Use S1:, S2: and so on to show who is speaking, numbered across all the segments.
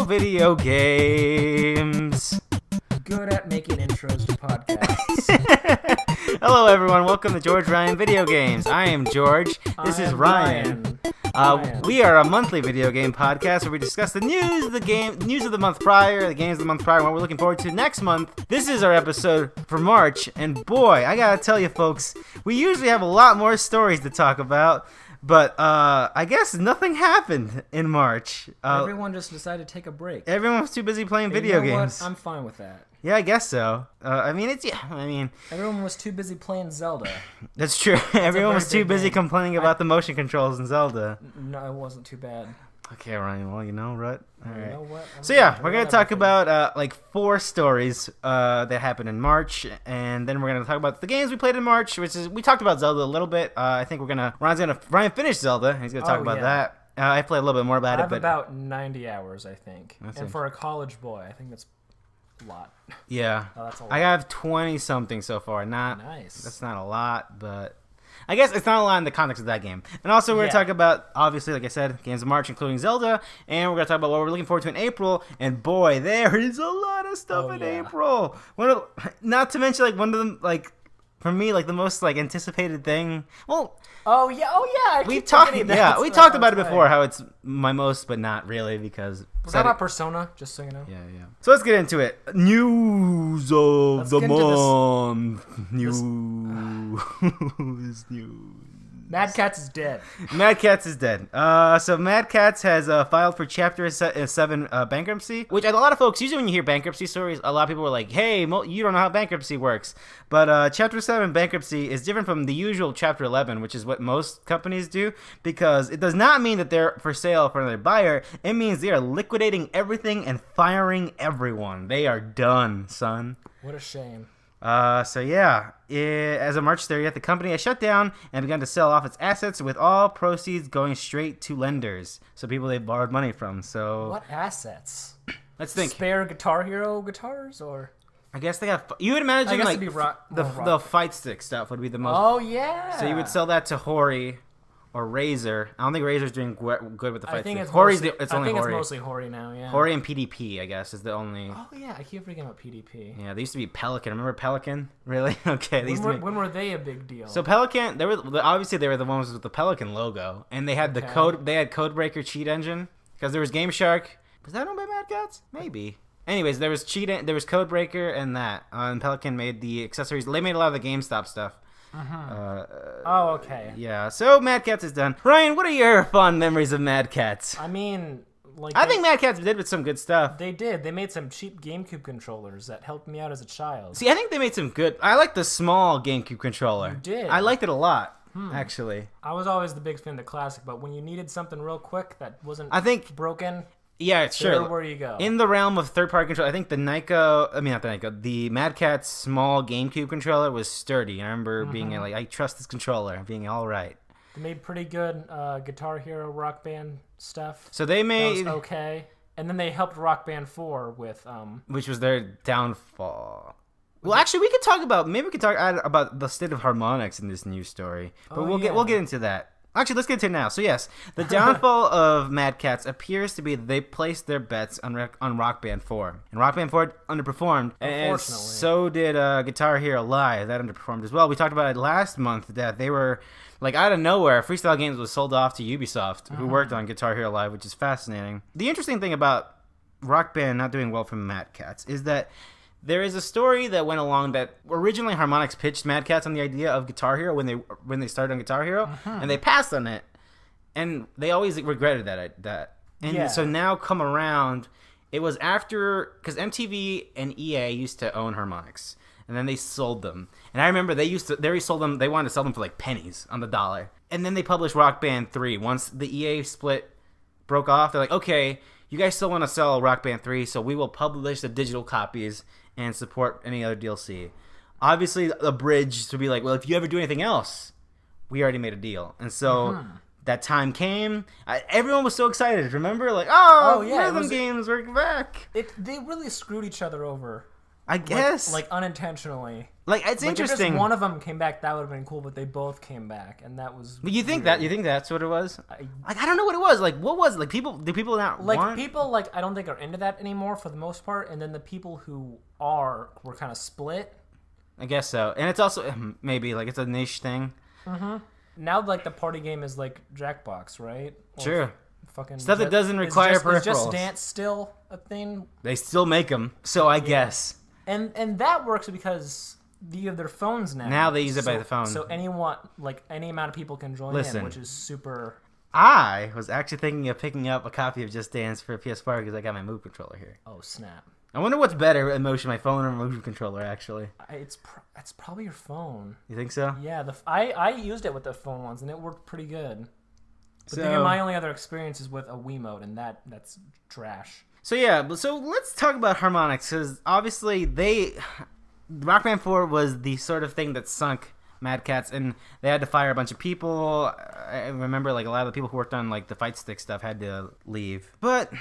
S1: video games.
S2: Good at making intros to podcasts.
S1: Hello, everyone. Welcome to George Ryan Video Games. I am George. This is Ryan. We are a monthly video game podcast where we discuss the news of the month prior, the games of the month prior, and what we're looking forward to next month. This is our episode for March, and boy, I gotta tell you, folks, we usually have a lot more stories to talk about. But I guess nothing happened in March.
S2: Everyone just decided to take a break.
S1: Everyone was too busy playing video games.
S2: What? I'm fine with that.
S1: Yeah, I guess so. Everyone
S2: was too busy playing Zelda.
S1: That's true. Everyone was too busy complaining about the motion controls in Zelda.
S2: No, it wasn't too bad.
S1: Okay, Ryan. Well, you know, right? All right.
S2: You know what?
S1: So yeah, we're gonna talk about like 4 stories that happened in March, and then we're gonna talk about the games we played in March, which is we talked about Zelda a little bit. I think Ryan finished Zelda. He's gonna talk about that. I played a little bit more about
S2: I
S1: it.
S2: have about 90 hours, I think, and for a college boy, I think that's a lot.
S1: Yeah,
S2: that's a lot.
S1: I have 20 something so far.
S2: Nice.
S1: That's not a lot, but I guess it's not a lot in the context of that game. And also, we're going to talk about, obviously, like I said, games of March, including Zelda. And we're going to talk about what we're looking forward to in April. And boy, there is a lot of stuff in April. Not to mention, like, one of them, like, for me, like, the most, like, anticipated thing. Well, we talked about it before, how it's my most, but not really, because
S2: was that about Persona? Just so you know.
S1: Yeah. So let's get into it. News of the month. News.
S2: Mad Catz is dead.
S1: Mad Catz is dead. So Mad Catz has filed for Chapter 7 bankruptcy, which a lot of folks, usually when you hear bankruptcy stories, a lot of people are like, hey, you don't know how bankruptcy works. But Chapter 7 bankruptcy is different from the usual Chapter 11, which is what most companies do, because it does not mean that they're for sale for another buyer. It means they are liquidating everything and firing everyone. They are done, son.
S2: What a shame.
S1: As of March 30th, the company has shut down and begun to sell off its assets, with all proceeds going straight to lenders, so people they borrowed money from. So
S2: what assets?
S1: Let's think.
S2: Spare Guitar Hero guitars, or
S1: I guess they have. You would imagine like the fight stick stuff would be the most.
S2: Oh yeah.
S1: So you would sell that to Hori or Razor. I don't think Razor's doing good with the fight stick.
S2: It's mostly Hori now, yeah.
S1: Hori and PDP, I guess, is the only.
S2: Oh yeah, I keep forgetting about PDP.
S1: Yeah, they used to be Pelican. Remember Pelican? Really? Okay.
S2: When were they a big deal?
S1: So Pelican, they were the ones with the Pelican logo, and they had the code. They had Codebreaker cheat engine because there was Game Shark. Was that owned by Mad Catz? Maybe. Anyways, there was Codebreaker and that. And Pelican made the accessories. They made a lot of the GameStop stuff.
S2: Okay.
S1: Yeah, so Mad Catz is done. Ryan, what are your fond memories of Mad Catz?
S2: I mean,
S1: I think Mad Catz did with some good stuff.
S2: They did. They made some cheap GameCube controllers that helped me out as a child.
S1: See, I think they made some good. I like the small GameCube controller.
S2: You did.
S1: I liked it a lot, actually.
S2: I was always the big fan of the classic, but when you needed something real quick that wasn't broken.
S1: Yeah, sure.
S2: Where you go.
S1: In the realm of third-party control, I think the Mad Catz small GameCube controller was sturdy. I remember being like, I trust this controller, being all right.
S2: They made pretty good Guitar Hero Rock Band stuff.
S1: So they made...
S2: That was okay. And then they helped Rock Band 4 with...
S1: which was their downfall. Well, actually, we could talk about the state of Harmonix in this news story. But we'll get into that. Actually, let's get into it now. So yes, the downfall of Mad Catz appears to be that they placed their bets on Rock Band 4. And Rock Band 4 underperformed. And so did Guitar Hero Live. That underperformed as well. We talked about it last month that they were, like, out of nowhere, Freestyle Games was sold off to Ubisoft, who worked on Guitar Hero Live, which is fascinating. The interesting thing about Rock Band not doing well from Mad Catz is that there is a story that went along that originally Harmonix pitched Mad Catz on the idea of Guitar Hero when they started on Guitar Hero, and they passed on it, and they always regretted that. And so now come around, it was after, because MTV and EA used to own Harmonix, and then they sold them. And I remember they wanted to sell them for like pennies on the dollar. And then they published Rock Band 3. Once the EA split broke off, they're like, okay, you guys still want to sell Rock Band 3, so we will publish the digital copies and support any other DLC. Obviously, the bridge to be like, well, if you ever do anything else, we already made a deal. And so that time came. Everyone was so excited. Remember? Like, rhythm games, we're back.
S2: They really screwed each other over
S1: I guess.
S2: Like unintentionally.
S1: Like, it's interesting.
S2: If just one of them came back, that would have been cool, but they both came back, and that was
S1: But you think that's what it was? I don't know what it was. Like, what was it? Like, do people not want?
S2: People, like, I don't think are into that anymore for the most part, and then the people who were kind of split.
S1: I guess so. And it's also, maybe, like, it's a niche thing.
S2: Mm-hmm. Now, like, the party game is, like, Jackbox, right?
S1: Sure.
S2: Fucking
S1: stuff that doesn't require peripherals. Is
S2: Just Dance still a thing?
S1: They still make them, so I guess.
S2: And that works because you have their phones now.
S1: Now they use it by the phone.
S2: So anyone, like, any amount of people can join in, which is super...
S1: I was actually thinking of picking up a copy of Just Dance for PS4 because I got my Move controller here.
S2: Oh, snap.
S1: I wonder what's better in motion, my phone or Move controller, actually.
S2: It's probably your phone.
S1: You think so?
S2: Yeah, I used it with the phone once, and it worked pretty good. But then my only other experience is with a Wiimote, and that's trash.
S1: So yeah, so let's talk about Harmonix, because obviously Rock Band 4 was the sort of thing that sunk Mad Catz, and they had to fire a bunch of people. I remember, like, a lot of the people who worked on, like, the fight stick stuff had to leave. But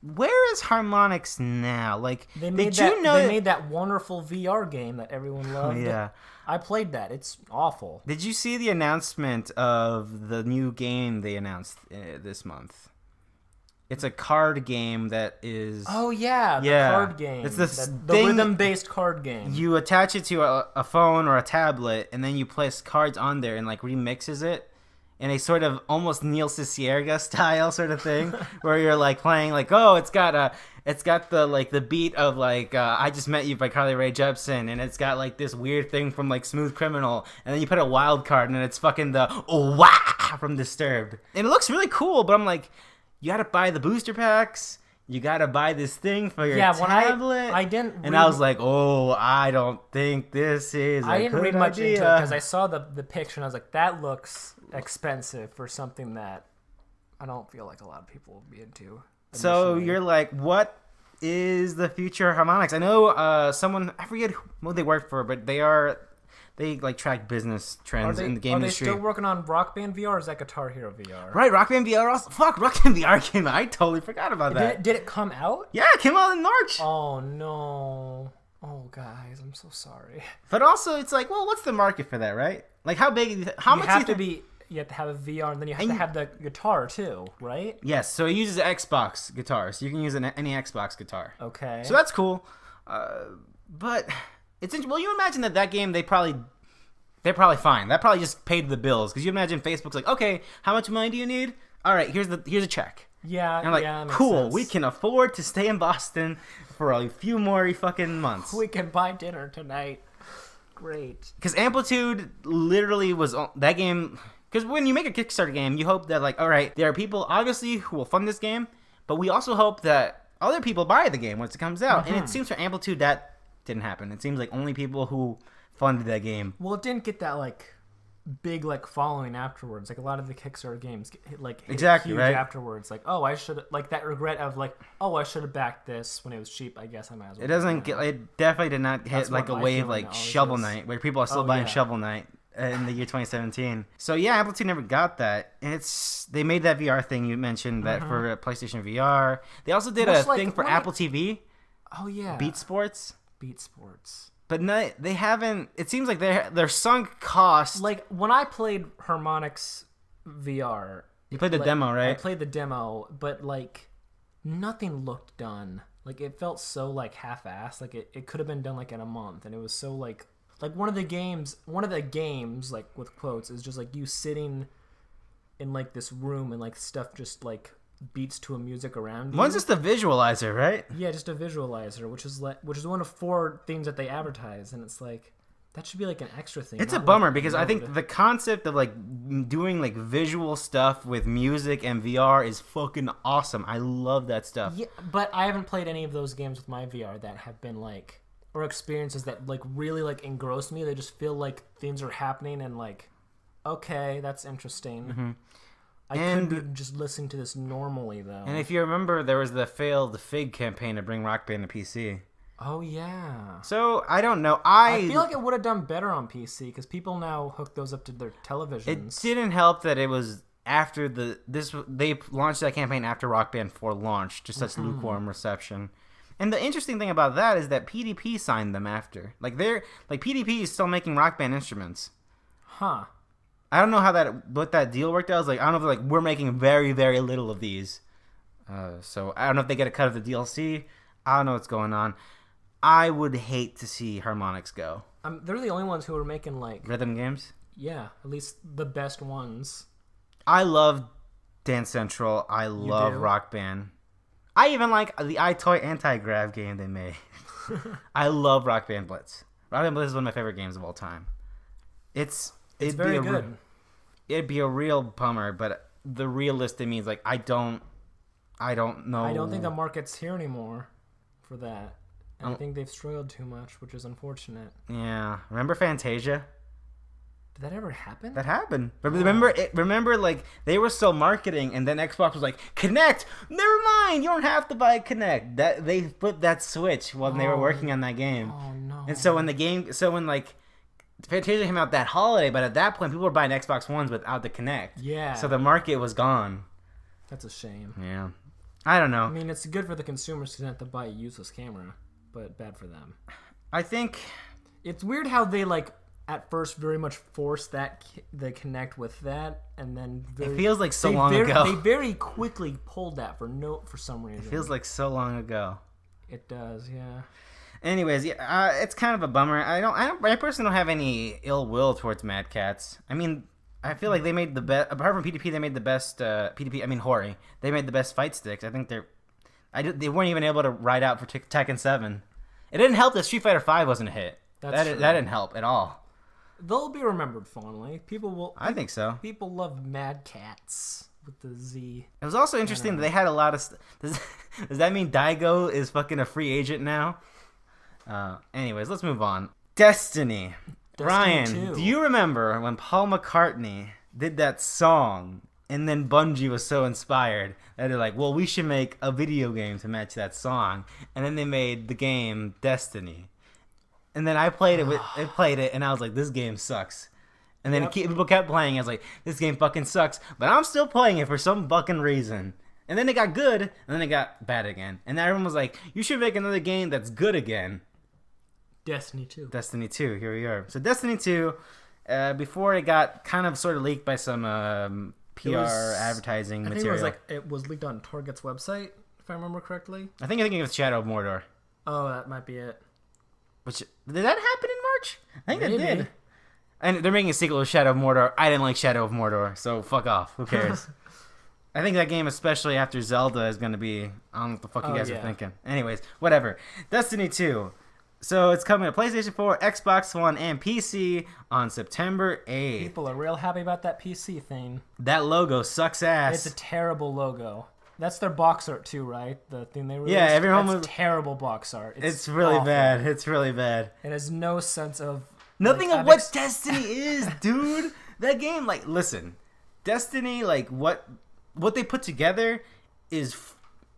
S1: where is Harmonix now? Like,
S2: they made that wonderful VR game that everyone loved.
S1: Oh, yeah.
S2: I played that. It's awful.
S1: Did you see the announcement of the new game they announced this month? It's a card game that is...
S2: Oh, yeah, the card game.
S1: It's
S2: the rhythm-based card game.
S1: You attach it to a phone or a tablet, and then you place cards on there and, like, remixes it in a sort of almost Neil Cicierega style sort of thing, where you're, like, playing, like, oh, it's got the, like, the beat of, like, I Just Met You by Carly Rae Jepsen, and it's got, like, this weird thing from, like, Smooth Criminal, and then you put a wild card, and it's fucking the wah from Disturbed. And it looks really cool, but I'm like... You gotta buy the booster packs. You gotta buy this thing for your tablet.
S2: I didn't.
S1: And I was like, oh, I don't think this is. I didn't read much into
S2: it because I saw the picture and I was like, that looks expensive for something that I don't feel like a lot of people will be into. Initially.
S1: So you're like, what is the future of Harmonix? I know someone, I forget who they work for, but they like track business trends in the game industry.
S2: Are they still working on Rock Band VR or is that Guitar Hero VR?
S1: Right, Rock Band VR also. Fuck, Rock Band VR came out. I totally forgot about that.
S2: Did it come out?
S1: Yeah, it came out in March.
S2: Oh, no. Oh, guys, I'm so sorry.
S1: But also, it's like, well, what's the market for that, right? Like, how big, how much
S2: you have to have a VR, and then you have to have the guitar, too, right?
S1: Yes, so it uses an Xbox guitar, so you can use any Xbox guitar.
S2: Okay.
S1: So that's cool. But... It's well, you imagine that game they're probably fine. That probably just paid the bills because you imagine Facebook's like, okay, how much money do you need? All right, here's a check.
S2: Yeah,
S1: and I'm like,
S2: yeah,
S1: cool.
S2: Sense.
S1: We can afford to stay in Boston for a few more fucking months.
S2: We can buy dinner tonight. Great.
S1: Because Amplitude literally was that game. Because when you make a Kickstarter game, you hope that like, all right, there are people obviously who will fund this game, but we also hope that other people buy the game once it comes out. Mm-hmm. And it seems for Amplitude that didn't happen. It seems like only people who funded that game.
S2: Well, it didn't get that like big like following afterwards. Like a lot of the Kickstarter games hit
S1: exactly
S2: huge
S1: right
S2: afterwards. Like, oh, I should like that regret of like, oh, I should have backed this when it was cheap. I guess I might as well.
S1: It doesn't get. It definitely did not hit like a wave like Shovel Knight, where people are still buying Shovel Knight in the year 2017. So yeah, Amplitude never got that, and they made that VR thing you mentioned that for PlayStation VR. They also did a thing for Apple TV.
S2: Oh yeah,
S1: Beat Sports.
S2: But
S1: no, they haven't. It seems like they're sunk cost.
S2: Like when I played Harmonix VR,
S1: you played the demo, right?
S2: I played the demo, but like nothing looked done. Like it felt so like half-assed. Like it could have been done like in a month, and it was so like one of the games like with quotes is just like you sitting in like this room and like stuff just like beats to a music around you.
S1: One's just a visualizer, right?
S2: Yeah, just a visualizer, which is one of 4 things that they advertise, and it's like that should be like an extra thing.
S1: It's a bummer because I think the concept of like doing like visual stuff with music and VR is fucking awesome. I love that stuff.
S2: Yeah, but I haven't played any of those games with my VR that have been like or experiences that like really like engross me. They just feel like things are happening and like okay, that's interesting.
S1: Mm-hmm.
S2: I could be just listening to this normally, though.
S1: And if you remember, there was the failed Fig campaign to bring Rock Band to PC.
S2: Oh, yeah.
S1: So, I don't know.
S2: I feel like it would have done better on PC, because people now hook those up to their televisions.
S1: It didn't help that it was after they launched that campaign after Rock Band 4 launched, to such lukewarm reception. And the interesting thing about that is that PDP signed them after. Like PDP is still making Rock Band instruments.
S2: Huh.
S1: I don't know what that deal worked out. I was like, I don't know if we're making very, very little of these. So I don't know if they get a cut of the DLC. I don't know what's going on. I would hate to see Harmonix go.
S2: They're the only ones who are making
S1: rhythm games.
S2: Yeah, at least the best ones.
S1: I love Dance Central. I love Rock Band. I even like the iToy Anti-Grav game they made. I love Rock Band Blitz. Rock Band Blitz is one of my favorite games of all time. It's very good. It'd be a real bummer, but the realist in me is I don't know.
S2: I don't think the market's here anymore for that. And I think they've struggled too much, which is unfortunate.
S1: Yeah. Remember Fantasia?
S2: Did that ever happen?
S1: That happened. Remember, they were still marketing, and then Xbox was like, Kinect! Never mind! You don't have to buy a Kinect. They flipped that switch when they were working on that game.
S2: Oh, no.
S1: And so when Fantasia came out that holiday, but at that point, people were buying Xbox Ones without the Kinect.
S2: Yeah.
S1: So the market was gone.
S2: That's a shame.
S1: Yeah. I don't know.
S2: I mean, it's good for the consumers to have to buy a useless camera, but bad for them.
S1: I think
S2: it's weird how they at first very much forced the Kinect with that, and then
S1: it feels like so long ago.
S2: They very quickly pulled that for some reason.
S1: It feels like so long ago.
S2: It does, yeah.
S1: Anyways, it's kind of a bummer. I personally don't have any ill will towards Mad Catz. I mean, I feel like they made the best. Apart from PDP, they made the best. PDP, I mean Hori. They made the best fight sticks. I think they weren't even able to ride out for Tekken 7. It didn't help that Street Fighter 5 wasn't a hit. That didn't help at all.
S2: They'll be remembered fondly. I
S1: think so.
S2: People love Mad Catz with the Z.
S1: It was also interesting that they had a lot of. Does that mean Daigo is fucking a free agent now? Anyways, let's move on. Destiny. Ryan,
S2: 2.
S1: Do you remember when Paul McCartney did that song, and then Bungie was so inspired that they're like, well, we should make a video game to match that song, and then they made the game Destiny. And then I played it, and I was like, this game sucks. And then people kept playing. I was like, this game fucking sucks. But I'm still playing it for some fucking reason. And then it got good, and then it got bad again. And everyone was like, you should make another game that's good again.
S2: Destiny 2.
S1: Destiny 2, here we are. So Destiny 2, before it got kind of sort of leaked by some PR advertising material.
S2: I think it was leaked on Target's website, if I remember correctly.
S1: I think it was Shadow of Mordor.
S2: Oh, that might be it.
S1: Did that happen in March? I think
S2: Maybe.
S1: it did. And they're making a sequel to Shadow of Mordor. I didn't like Shadow of Mordor, so fuck off. Who cares? I think that game, especially after Zelda, is going to be... I don't know what the fuck you guys are thinking. Anyways, whatever. Destiny 2. So it's coming to PlayStation 4, Xbox One, and PC on September 8th.
S2: People are real happy about that PC thing.
S1: That logo sucks ass.
S2: It's a terrible logo. That's their box art too, right? The thing they released.
S1: Yeah, everyone was
S2: terrible box art.
S1: It's really
S2: awful.
S1: bad. It's really bad.
S2: It has no sense of
S1: nothing of what Destiny is, dude. That game, listen, Destiny, what they put together is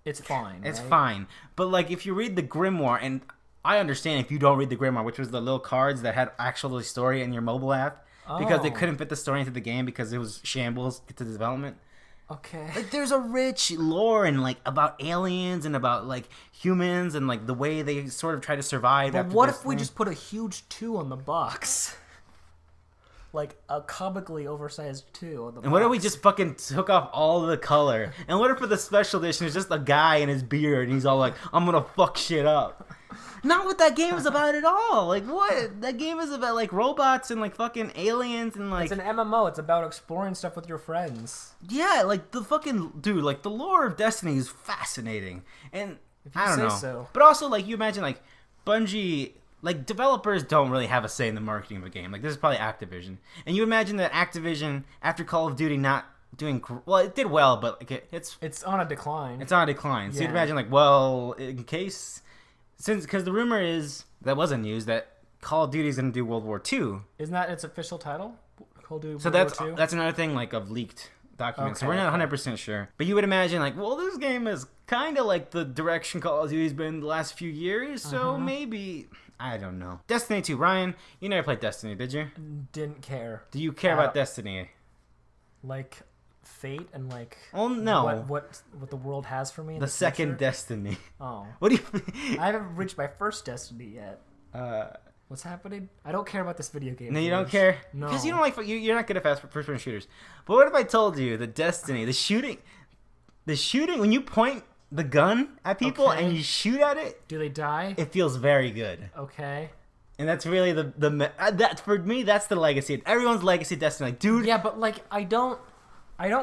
S2: it's fine.
S1: It's
S2: right?
S1: fine, but if you read the Grimoire, and I understand if you don't read the Grimoire, which was the little cards that had actual story in your mobile app, because they couldn't fit the story into the game because it was shambles to the development.
S2: Okay.
S1: There's a rich lore and about aliens and about humans and the way they sort of try to survive.
S2: But what if we just put a huge 2 on the box? A comically oversized 2 on the box.
S1: And what if we just fucking took off all the color? And what if for the special edition it's just a guy in his beard and he's all like, I'm gonna fuck shit up. Not what that game is about at all. What? That game is about robots and fucking aliens and
S2: It's an MMO. It's about exploring stuff with your friends.
S1: Yeah, the fucking dude, the lore of Destiny is fascinating. And I don't know.
S2: So.
S1: But also you imagine Bungie, developers don't really have a say in the marketing of a game. This is probably Activision. And you imagine that Activision, after Call of Duty not doing well, it did well, but
S2: it's on a decline.
S1: It's on a decline. So
S2: yeah.
S1: you'd imagine in case because the rumor is that wasn't news that Call of Duty is going to do World War II.
S2: Isn't that its official title? Call of Duty
S1: so
S2: World War II?
S1: That's another thing of leaked documents.
S2: Okay,
S1: So we're not 100% sure. But you would imagine well, this game is kind of the direction Call of Duty's been the last few years. So maybe I don't know. Destiny 2, Ryan, you never played Destiny, did you?
S2: Didn't care.
S1: Do you care about Destiny?
S2: fate and like
S1: Oh no,
S2: what the world has for me in
S1: the second
S2: future?
S1: Destiny.
S2: Oh,
S1: What do you?
S2: I haven't reached my first Destiny yet. What's happening? I don't care about this video game.
S1: No, you don't
S2: George.
S1: care?
S2: No,
S1: Because you don't like you're not good at first-person shooters. But what if I told you the Destiny, the shooting when you point the gun at people
S2: Okay.
S1: and you shoot at it,
S2: Do they die?
S1: it feels very good.
S2: Okay.
S1: And that's really that for me. That's the legacy. Everyone's legacy Destiny, like, dude.
S2: Yeah, but like I don't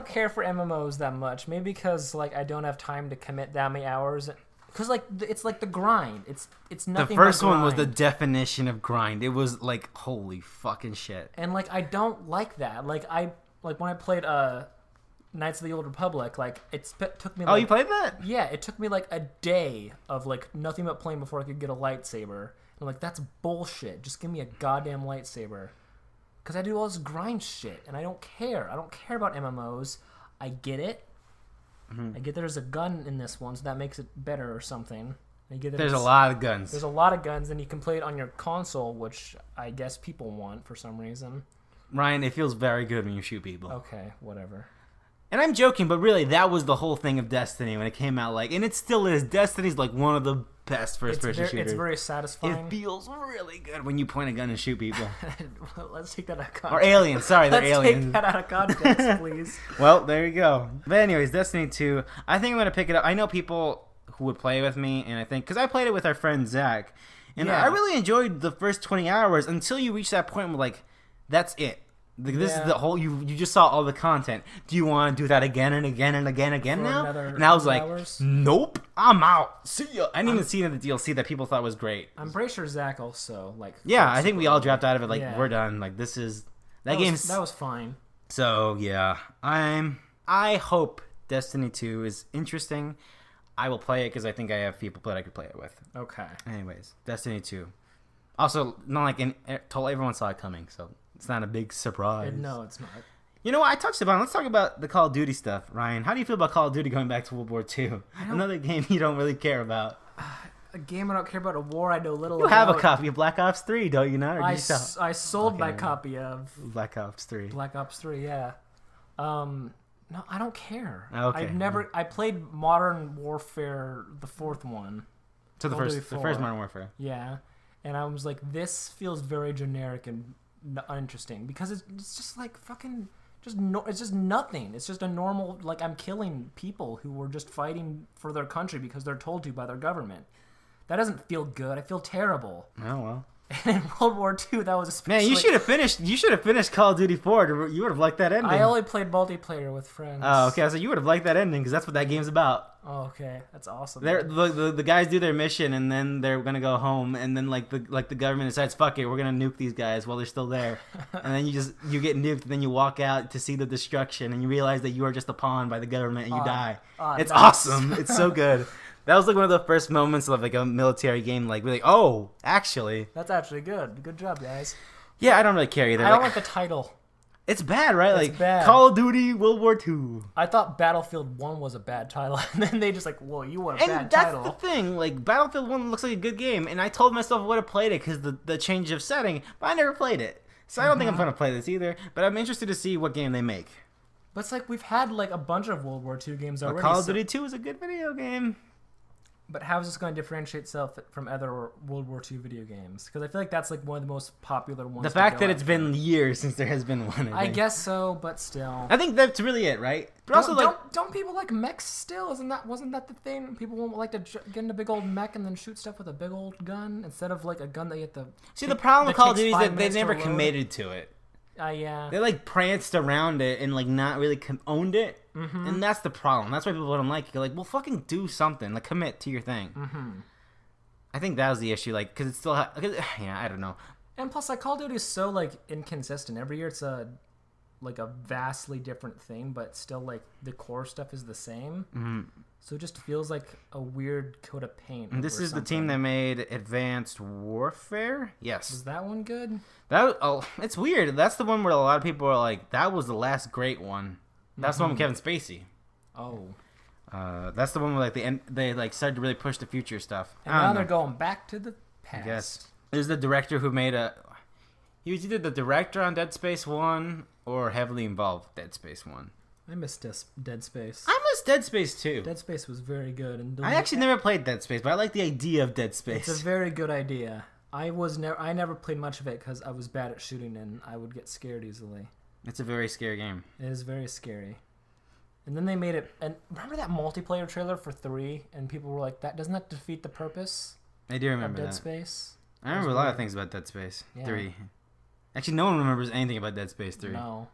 S2: care for MMOs that much. Maybe because like I don't have time to commit that many hours. Because like it's like the grind. It's
S1: The
S2: nothing.
S1: first
S2: but
S1: one was the
S2: grind.
S1: definition of grind. It was like holy fucking shit.
S2: And like I don't like that. Like when I played Knights of the Old Republic, like took me.
S1: Oh,
S2: Like,
S1: you played that?
S2: Yeah, it took me like a day of like nothing but playing before I could get a lightsaber. And like that's bullshit. Just give me a goddamn lightsaber. Because I do all this grind shit, and I don't care. I don't care about MMOs. I get it.
S1: Mm-hmm.
S2: I get there's a gun in this one, so that makes it better or something. I get that
S1: There's a
S2: it's-
S1: lot of guns.
S2: There's a lot of guns, and you can play it on your console, which I guess people want for some reason.
S1: Ryan, it feels very good when you shoot people.
S2: Okay, whatever.
S1: And I'm joking, but really, that was the whole thing of Destiny when it came out. Like, and it still is. Destiny's like one of the best first-person shooters.
S2: It's very satisfying.
S1: It feels really good when you point a gun and shoot people.
S2: Let's take that out of context.
S1: Or aliens. Sorry, they're
S2: Let's
S1: aliens.
S2: take that out of context, please.
S1: Well, there you go. But anyways, Destiny 2. I think I'm going to pick it up. I know people who would play with me, and I think... Because I played it with our friend Zach. And
S2: Yeah.
S1: I really enjoyed the first 20 hours until you reach that point where, like, that's it. Like, this is the whole... You just saw all the content. Do you want to do that again and again and again and again
S2: For
S1: now?
S2: another
S1: And I was like,
S2: hours?
S1: nope, I'm out. See ya. I didn't even see the DLC that people thought was great.
S2: I'm pretty sure Zach also, like...
S1: Yeah, I think we all dropped out of it. Like,
S2: Yeah.
S1: we're done. Like, this is...
S2: That
S1: game's...
S2: was fine.
S1: So yeah, I hope Destiny 2 is interesting. I will play it because I think I have people that I could play it with.
S2: Okay.
S1: Anyways, Destiny 2. Also, not like everyone saw it coming, so it's not a big surprise.
S2: No, it's not.
S1: You know what? I touched upon. Let's talk about the Call of Duty stuff, Ryan. How do you feel about Call of Duty going back to World War II? Another game you don't really care about.
S2: A game I don't care about, a war I know little
S1: You
S2: about.
S1: have a copy of Black Ops 3, don't you not? Or did
S2: I
S1: you sell
S2: I sold my
S1: Okay.
S2: copy of
S1: Black Ops 3?
S2: Black Ops 3, yeah. No, I don't care.
S1: Okay.
S2: I played Modern Warfare, the fourth one.
S1: So the
S2: Call of Duty
S1: first
S2: 4.
S1: Modern Warfare.
S2: Yeah. And I was like, this feels very generic and uninteresting because it's just like fucking it's just nothing. It's just a normal, like, I'm killing people who were just fighting for their country because they're told to by their government. That doesn't feel good. I feel terrible.
S1: Oh well.
S2: And in World War II, that was especially...
S1: Man, you should have finished. You should have finished Call of Duty 4. You would have liked that ending.
S2: I only played multiplayer with friends.
S1: Oh, okay. So you would have liked that ending because that's what that game's about.
S2: Oh, okay. That's awesome.
S1: The guys do their mission and then they're gonna go home and then the government decides, fuck it, we're gonna nuke these guys while they're still there, and then you get nuked and then you walk out to see the destruction and you realize that you are just a pawn by the government and you die. It's
S2: nice.
S1: awesome. It's so good. That was like one of the first moments of like a military game. Like really, oh, actually,
S2: That's actually good. Good job, guys.
S1: yeah, I don't really care either.
S2: I don't like the title.
S1: It's bad, right?
S2: It's
S1: Like
S2: bad.
S1: Call of Duty World War II.
S2: I thought Battlefield 1 was a bad title, and then they just like, whoa, you want a
S1: And
S2: bad
S1: that's
S2: title.
S1: the thing. Like Battlefield 1 looks like a good game, and I told myself I would have played it because the change of setting, but I never played it. So I don't think I'm gonna play this either. But I'm interested to see what game they make.
S2: But it's like we've had like a bunch of World War II games already.
S1: Call of
S2: so-
S1: Duty 2 is a good video game.
S2: But how is this going to differentiate itself from other World War II video games? Because I feel like that's like one of the most popular ones.
S1: The
S2: to
S1: fact
S2: go
S1: that it's
S2: after.
S1: been years since there has been one.
S2: I guess so, but still.
S1: I think that's really it, right? But also, like,
S2: don't people like mechs still? Wasn't that the thing? People won't like to get in a big old mech and then shoot stuff with a big old gun instead of like a gun that you have to.
S1: see, the problem with Call of
S2: takes
S1: Duty is
S2: 5
S1: that they
S2: minutes to
S1: never
S2: load.
S1: committed to it.
S2: Yeah.
S1: They like pranced around it and like not really owned it, and that's the problem. That's why people don't like it. You're like, well, fucking do something. Like, commit to your thing. I think that was the issue. Like, because it's still, yeah, I don't know.
S2: And plus, like Call of Duty is so like inconsistent. Every year, it's a vastly different thing, but still like the core stuff is the same. So it just feels like a weird coat of paint.
S1: And this
S2: over
S1: is the team
S2: something.
S1: that made Advanced Warfare. Yes,
S2: Was that one good?
S1: it's weird. That's the one where a lot of people are like, that was the last great one. That's the one with Kevin Spacey.
S2: Oh.
S1: That's the one where like they like started to really push the future stuff.
S2: And
S1: I
S2: now
S1: don't
S2: they're
S1: know.
S2: going back to the past.
S1: I guess there's the director who made he was either the director on Dead Space 1 or heavily involved with Dead Space 1.
S2: I miss Dead Space.
S1: I miss Dead Space too.
S2: Dead Space was very good. And
S1: I actually never played Dead Space, but I like the idea of Dead Space.
S2: It's a very good idea. I never played much of it because I was bad at shooting and I would get scared easily.
S1: It's a very scary game.
S2: It is very scary. And then they made it. And remember that multiplayer trailer for 3? And people were like, doesn't that defeat the purpose
S1: I do remember
S2: of Dead
S1: that.
S2: Space?
S1: I remember a lot of things about Dead Space 3. Actually, no one remembers anything about Dead Space 3.
S2: No.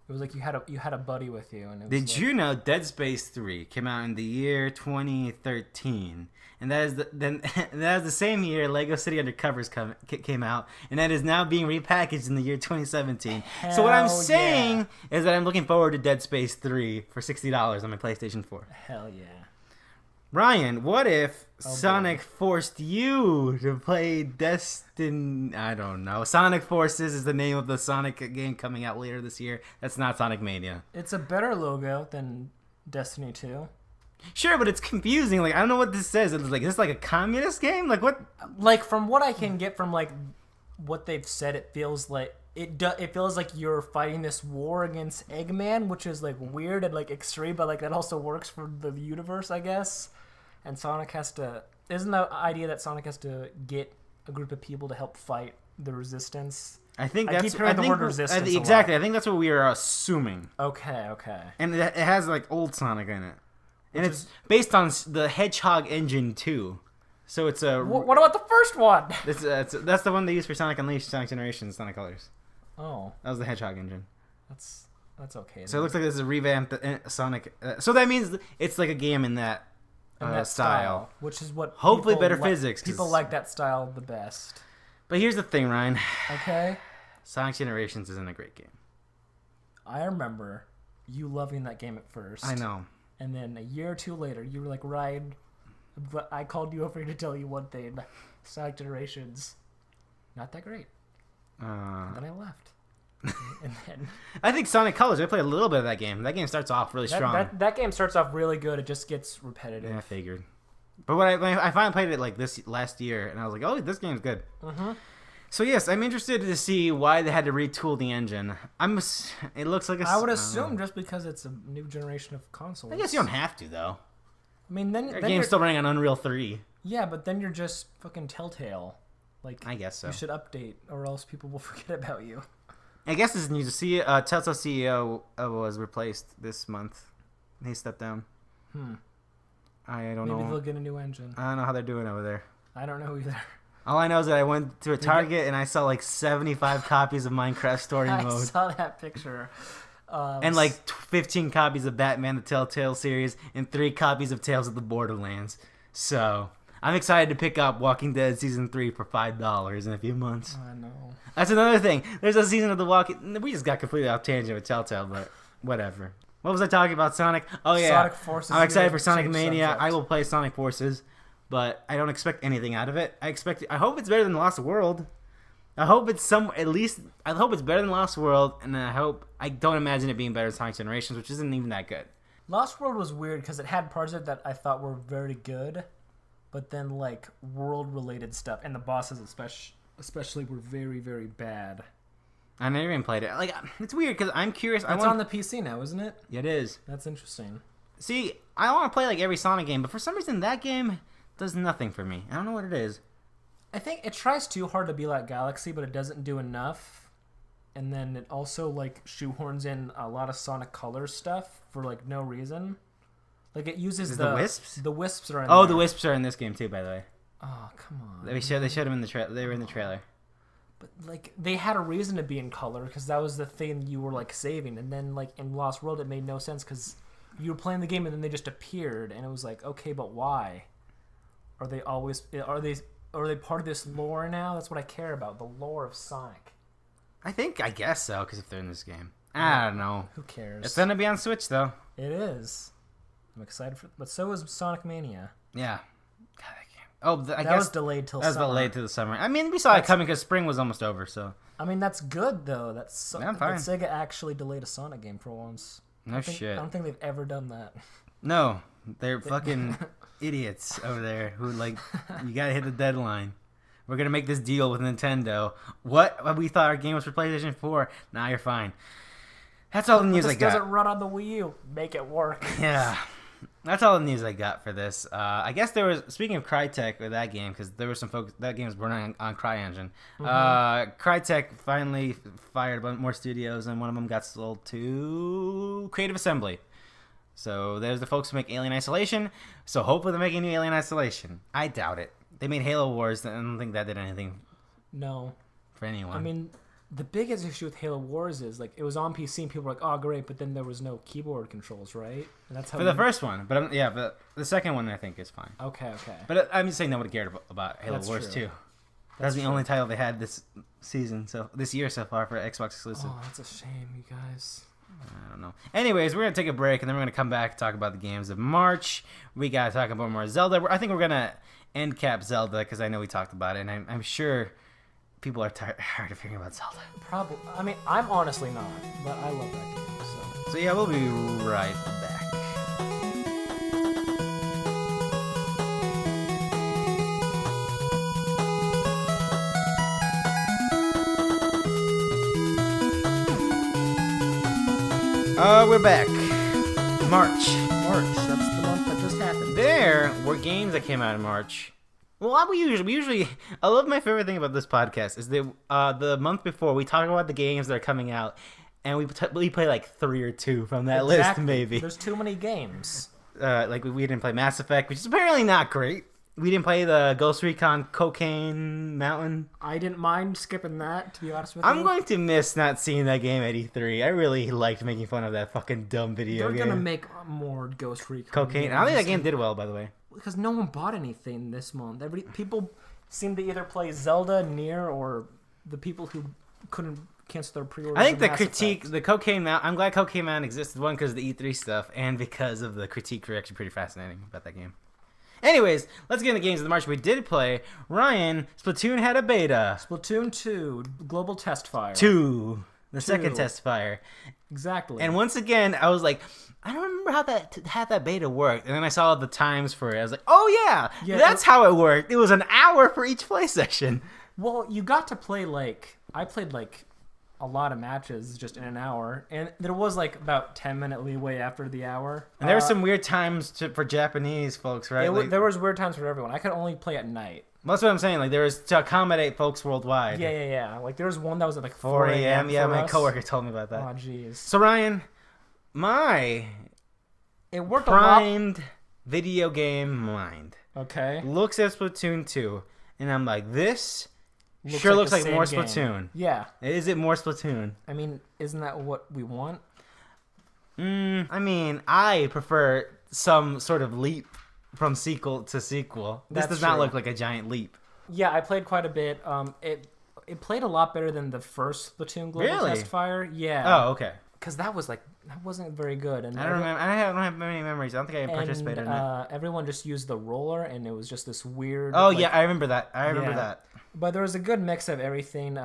S2: It was like you had a buddy with you. And it was
S1: Did you know Dead Space 3 came out in the year 2013? And that is the same year Lego City Undercovers came out, and that is now being repackaged in the year 2017. So what I'm saying is that I'm looking forward to Dead Space 3 for $60 on my PlayStation 4.
S2: Hell yeah.
S1: Ryan, what if Sonic forced you to play Destin? I don't know. Sonic Forces is the name of the Sonic game coming out later this year. That's not Sonic Mania.
S2: It's a better logo than Destiny 2.
S1: Sure, but it's confusing. Like, I don't know what this says. It's like, is this like a communist game? Like, what?
S2: Like, from what I can get from like what they've said, it feels like it feels like you're fighting this war against Eggman, which is like weird and like extreme, but like that also works for the universe, I guess. And Sonic has to. Isn't the idea that Sonic has to get a group of people to help fight the resistance?
S1: I think
S2: I
S1: that's
S2: keep hearing the word resistance.
S1: Exactly. I think that's what we are assuming.
S2: Okay.
S1: And it has like old Sonic in it, and it's based on the Hedgehog engine too. So it's a.
S2: What about the first one?
S1: That's the one they used for Sonic Unleashed, Sonic Generations, Sonic Colors.
S2: Oh,
S1: that was the Hedgehog engine.
S2: That's okay.
S1: So it looks like this is a revamped Sonic. So that means it's like a game in that style,
S2: which is what
S1: hopefully better physics.
S2: People like that style the best.
S1: But here's the thing, Ryan.
S2: Okay.
S1: Sonic Generations isn't a great game.
S2: I remember you loving that game at first.
S1: I know.
S2: And then a year or two later, you were like, Ryan, but I called you over here to tell you one thing. Sonic Generations, not that great. And then I left. And then
S1: I think Sonic Colors, I played a little bit of that game. That game starts off really strong.
S2: That game starts off really good. It just gets repetitive.
S1: Yeah, I figured. But when I finally played it like this last year, and I was like, oh, this game's good.
S2: Mm-hmm.
S1: So yes, I'm interested to see why they had to retool the engine. It looks like
S2: I would assume just because it's a new generation of consoles.
S1: I guess you don't have to though.
S2: I mean, then
S1: the game's still running on Unreal 3.
S2: Yeah, but then you're just fucking Telltale. Like,
S1: I guess so.
S2: You should update, or else people will forget about you.
S1: I guess this is news to see. Telltale CEO was replaced this month. He stepped down. I don't know.
S2: Maybe they'll get a new engine.
S1: I don't know how they're doing over there.
S2: I don't know either.
S1: All I know is that I went to a Target and I saw like 75 copies of Minecraft Story Mode.
S2: I saw that picture.
S1: And like 15 copies of Batman the Telltale series and 3 copies of Tales of the Borderlands. So I'm excited to pick up Walking Dead Season 3 for $5 in a few months.
S2: I know.
S1: That's another thing. There's a season of The Walking... We just got completely off tangent with Telltale, but whatever. What was I talking about? Sonic? Oh, yeah.
S2: Sonic Forces.
S1: I'm excited for Sonic Mania.
S2: Subject.
S1: I will play Sonic Forces, but I don't expect anything out of it. I hope it's better than Lost World. I hope it's better than Lost World, and I don't imagine it being better than Sonic Generations, which isn't even that good.
S2: Lost World was weird because it had parts of it that I thought were very good, but then like world-related stuff and the bosses especially were very, very bad.
S1: I never even played it. Like, it's weird because I'm curious.
S2: It's on the PC now, isn't it?
S1: Yeah, it is.
S2: That's interesting.
S1: See, I want to play like every Sonic game, but for some reason that game does nothing for me. I don't know what it is.
S2: I think it tries too hard to be like Galaxy, but it doesn't do enough. And then it also like shoehorns in a lot of Sonic Colors stuff for like no reason. Like it uses
S1: the wisps.
S2: The wisps are in
S1: there.
S2: there.
S1: The wisps are in this game too, by the way.
S2: Oh, come on.
S1: They showed them in the trailer. They were in the trailer.
S2: But like they had a reason to be in color because that was the thing you were like saving, and then like in Lost World it made no sense because you were playing the game and then they just appeared, and it was like, okay, but why? Are they part of this lore now? That's what I care about, the lore of Sonic.
S1: I guess so, because if they're in this game, I don't know.
S2: Who cares?
S1: It's gonna be on Switch though.
S2: It is. I'm excited for, but so is Sonic Mania.
S1: Yeah. God, that game. Oh, I guess
S2: that was delayed till summer.
S1: That was delayed to the summer. I mean, we saw it coming because spring was almost over. So.
S2: I mean, that's good though.
S1: Yeah, I'm fine.
S2: That Sega actually delayed a Sonic game for once.
S1: No shit.
S2: I don't think they've ever done that.
S1: No, they're fucking idiots over there who like you gotta hit the deadline. We're gonna make this deal with Nintendo. What? We thought our game was for PlayStation 4. Nah, you're fine. That's all the news I
S2: This
S1: got.
S2: doesn't run on the Wii U. Make it work.
S1: Yeah. That's all the news I got for this. I guess there was, speaking of Crytek with that game, because there were some folks, that game was running on CryEngine. Crytek finally fired a bunch more studios, and one of them got sold to Creative Assembly. So there's the folks who make Alien Isolation. So hopefully they're making new Alien Isolation. I doubt it. They made Halo Wars. I don't think that did anything
S2: No.
S1: for anyone.
S2: I mean, the biggest issue with Halo Wars is like it was on PC and people were like, "Oh, great," but then there was no keyboard controls, right? And that's how
S1: for the first one, but but the second one I think is fine.
S2: Okay.
S1: But I'm just saying nobody cared about Halo
S2: That's
S1: Wars
S2: true.
S1: 2. That's the only title they had this season, so this year so far for Xbox exclusive.
S2: Oh, that's a shame, you guys.
S1: I don't know. Anyways, we're gonna take a break and then we're gonna come back and talk about the games of March. We gotta talk about more Zelda. I think we're gonna end cap Zelda because I know we talked about it, and I'm sure people are tired of hearing about Zelda.
S2: Probably. I mean, I'm honestly not, but I love that game.
S1: So yeah, we'll be right back. We're back. March.
S2: That's the month that just happened.
S1: There were games that came out in March. Well, we usually I love my favorite thing about this podcast is that the month before we talk about the games that are coming out, and we play like 3 or 2 from that list maybe.
S2: There's too many games.
S1: Like we didn't play Mass Effect, which is apparently not great. We didn't play the Ghost Recon Cocaine Mountain.
S2: I didn't mind skipping that, to be honest with you.
S1: I'm going to miss not seeing that game at E3. I really liked making fun of that fucking dumb video game.
S2: They're gonna make more Ghost Recon
S1: Cocaine.
S2: games.
S1: I don't think that game did well, by the way.
S2: Because no one bought anything this month. People seem to either play Zelda, Nier, or the people who couldn't cancel their pre-orders.
S1: I think the
S2: Mass
S1: critique,
S2: Effect.
S1: the Cocaine Mountain, I'm glad Cocaine Mountain existed, one, because of the E3 stuff, and because of the critique were actually pretty fascinating about that game. Anyways, let's get into games of the March we did play. Ryan, Splatoon had a beta.
S2: Splatoon 2, Global Testfire.
S1: 2. The second Testfire.
S2: Exactly.
S1: And once again, I was like, I don't remember how that beta worked. And then I saw the times for it. I was like, oh yeah that's how it worked. It was an hour for each play session.
S2: Well, you got to play I played a lot of matches just in an hour, and there was about 10-minute leeway after the hour.
S1: And there were some weird times for Japanese folks, right?
S2: There was weird times for everyone. I could only play at night.
S1: That's what I'm saying. Like, there was to accommodate folks worldwide.
S2: Yeah. There was one that was at
S1: 4 a.m. Yeah, my
S2: us.
S1: coworker told me about that.
S2: Oh, jeez.
S1: So Ryan,
S2: It worked
S1: primed video game mind
S2: Okay.
S1: looks at Splatoon 2, and I'm like, this looks like
S2: the
S1: more
S2: same
S1: Splatoon.
S2: game. Yeah.
S1: Is it more Splatoon?
S2: I mean, isn't that what we want?
S1: I mean, I prefer some sort of leap from sequel to sequel. This
S2: That's
S1: does not
S2: true.
S1: look like a giant leap.
S2: Yeah, I played quite a bit. It played a lot better than the first Splatoon Global
S1: Really?
S2: Testfire. Yeah.
S1: Oh, okay.
S2: Because that wasn't very good. And
S1: I don't remember. I don't have many memories. I don't think I participated in it.
S2: Everyone just used the roller, and it was just this weird.
S1: Oh yeah, I remember that. I remember that.
S2: But there was a good mix of everything.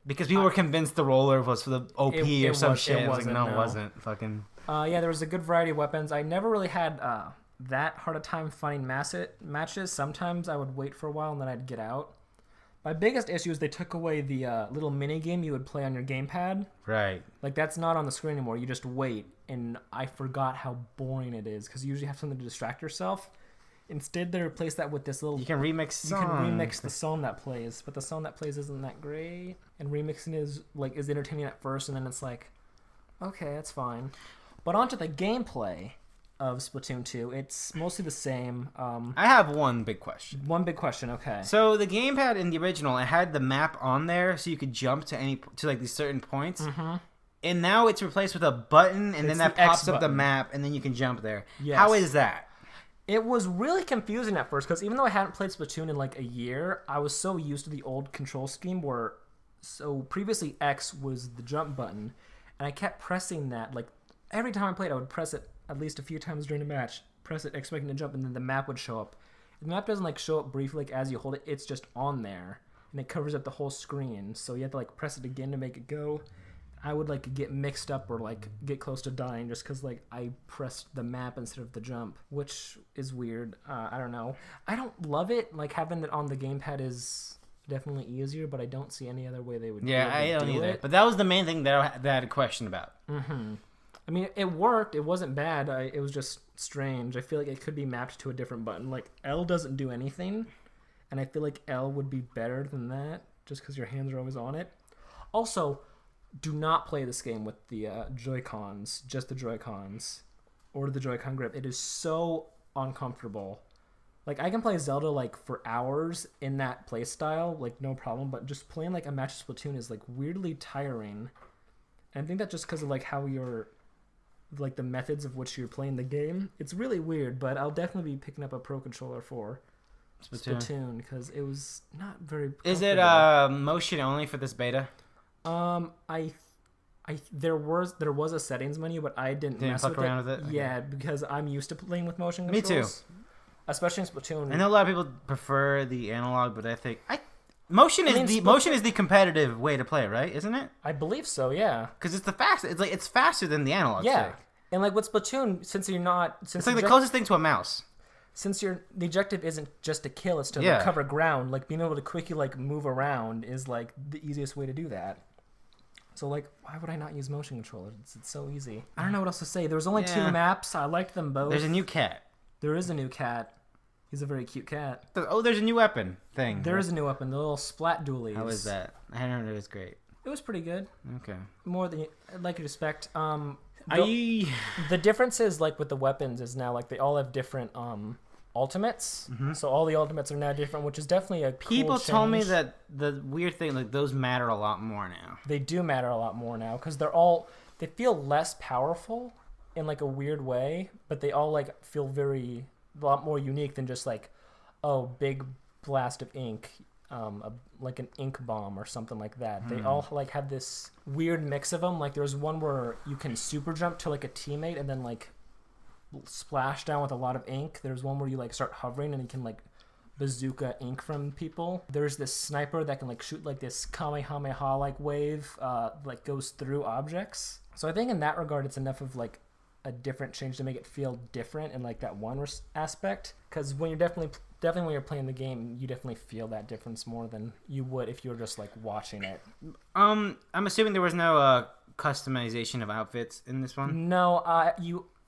S1: Because people were convinced the roller was for the OP or some shit.
S2: It
S1: I was like, no,
S2: wasn't,
S1: it
S2: no.
S1: wasn't. Fucking.
S2: Yeah, there was a good variety of weapons. I never really had that hard a time finding matches. Sometimes I would wait for a while and then I'd get out. My biggest issue is they took away the little mini game you would play on your gamepad.
S1: Right.
S2: That's not on the screen anymore. You just wait, and I forgot how boring it is because you usually have something to distract yourself. Instead, they replaced that with this little.
S1: You can remix songs.
S2: You can remix the song that plays, but the song that plays isn't that great. And remixing is entertaining at first, and then it's like, okay, that's fine. But onto the gameplay of Splatoon 2, it's mostly the same.
S1: I have one big question.
S2: One big question, okay.
S1: So the gamepad in the original, it had the map on there, so you could jump to these certain points.
S2: Mm-hmm.
S1: And now it's replaced with a button, and then that pops up the
S2: button.
S1: map, and then you can jump there.
S2: Yes.
S1: How is that?
S2: It was really confusing at first, because even though I hadn't played Splatoon in a year, I was so used to the old control scheme where, so previously X was the jump button, and I kept pressing that, every time I played, I would press it at least a few times during the match, press it expecting to jump, and then the map would show up. The map doesn't show up briefly as you hold it, it's just on there, and it covers up the whole screen, so you have to press it again to make it go. I would get mixed up or get close to dying just because I pressed the map instead of the jump, which is weird. I don't know. I don't love it. Having it on the gamepad is definitely easier, but I don't see any other way they would.
S1: Yeah, I don't either. But that was the main thing that I had a question about.
S2: Mm-hmm. I mean, it worked. It wasn't bad. It was just strange. I feel like it could be mapped to a different button. Like, L doesn't do anything, and I feel like L would be better than that, just because your hands are always on it. Also, do not play this game with the Joy-Cons, just the Joy-Cons, or the Joy-Con grip. It is so uncomfortable. Like, I can play Zelda, like, for hours in that play style, like, no problem, but just playing, like, a match of Splatoon is, like, weirdly tiring. And I think that's just because of, like, how you're... like the methods of which you're playing the game. It's really weird, but I'll definitely be picking up a Pro Controller for Splatoon because it was not very.
S1: Is it motion only for this beta?
S2: There was a settings menu, but I didn't mess
S1: fuck
S2: with
S1: around with it. Okay.
S2: Yeah, because I'm used to playing with motion
S1: Me
S2: controls.
S1: too.
S2: Especially in Splatoon.
S1: I know a lot of people prefer the analog, but I think motion is the competitive way to play, right? Isn't it?
S2: I believe so. Yeah.
S1: Because it's the fast. It's faster than the analog.
S2: Yeah.
S1: stick.
S2: And like with Splatoon, since you're not,
S1: It's like the closest thing to a mouse.
S2: Since the objective isn't just to kill, it's to
S1: Yeah.
S2: recover ground. Like being able to quickly like move around is like the easiest way to do that. So like, why would I not use motion controllers? It's so easy. I don't know what else to say. There was only 2 maps. I liked them both.
S1: There's a new cat.
S2: There is a new cat. He's a very cute cat.
S1: Oh, there's a new weapon thing.
S2: There is a new weapon. The little splat dualies.
S1: How is that? I heard it was great.
S2: It was pretty good.
S1: Okay.
S2: More than like you'd expect.
S1: The
S2: The difference is like with the weapons is now like they all have different ultimates. Mm-hmm. So all the ultimates are now different, which is definitely a cool
S1: people
S2: change.
S1: told me that the weird thing, like those matter a lot more now.
S2: They do matter a lot more now because they feel less powerful in like a weird way, but they all like feel a lot more unique than just like, oh, big blast of ink, like an ink bomb or something like that. They all like have this weird mix of them. Like there's one where you can super jump to like a teammate and then like splash down with a lot of ink. There's one where you like start hovering and you can like bazooka ink from people. There's this sniper that can like shoot like this kamehameha like wave like goes through objects. So I think in that regard it's enough of like a different change to make it feel different in like that one aspect, because when you're definitely when you're playing the game you definitely feel that difference more than you would if you were just like watching it.
S1: I'm assuming there was no customization of outfits in this one.
S2: No,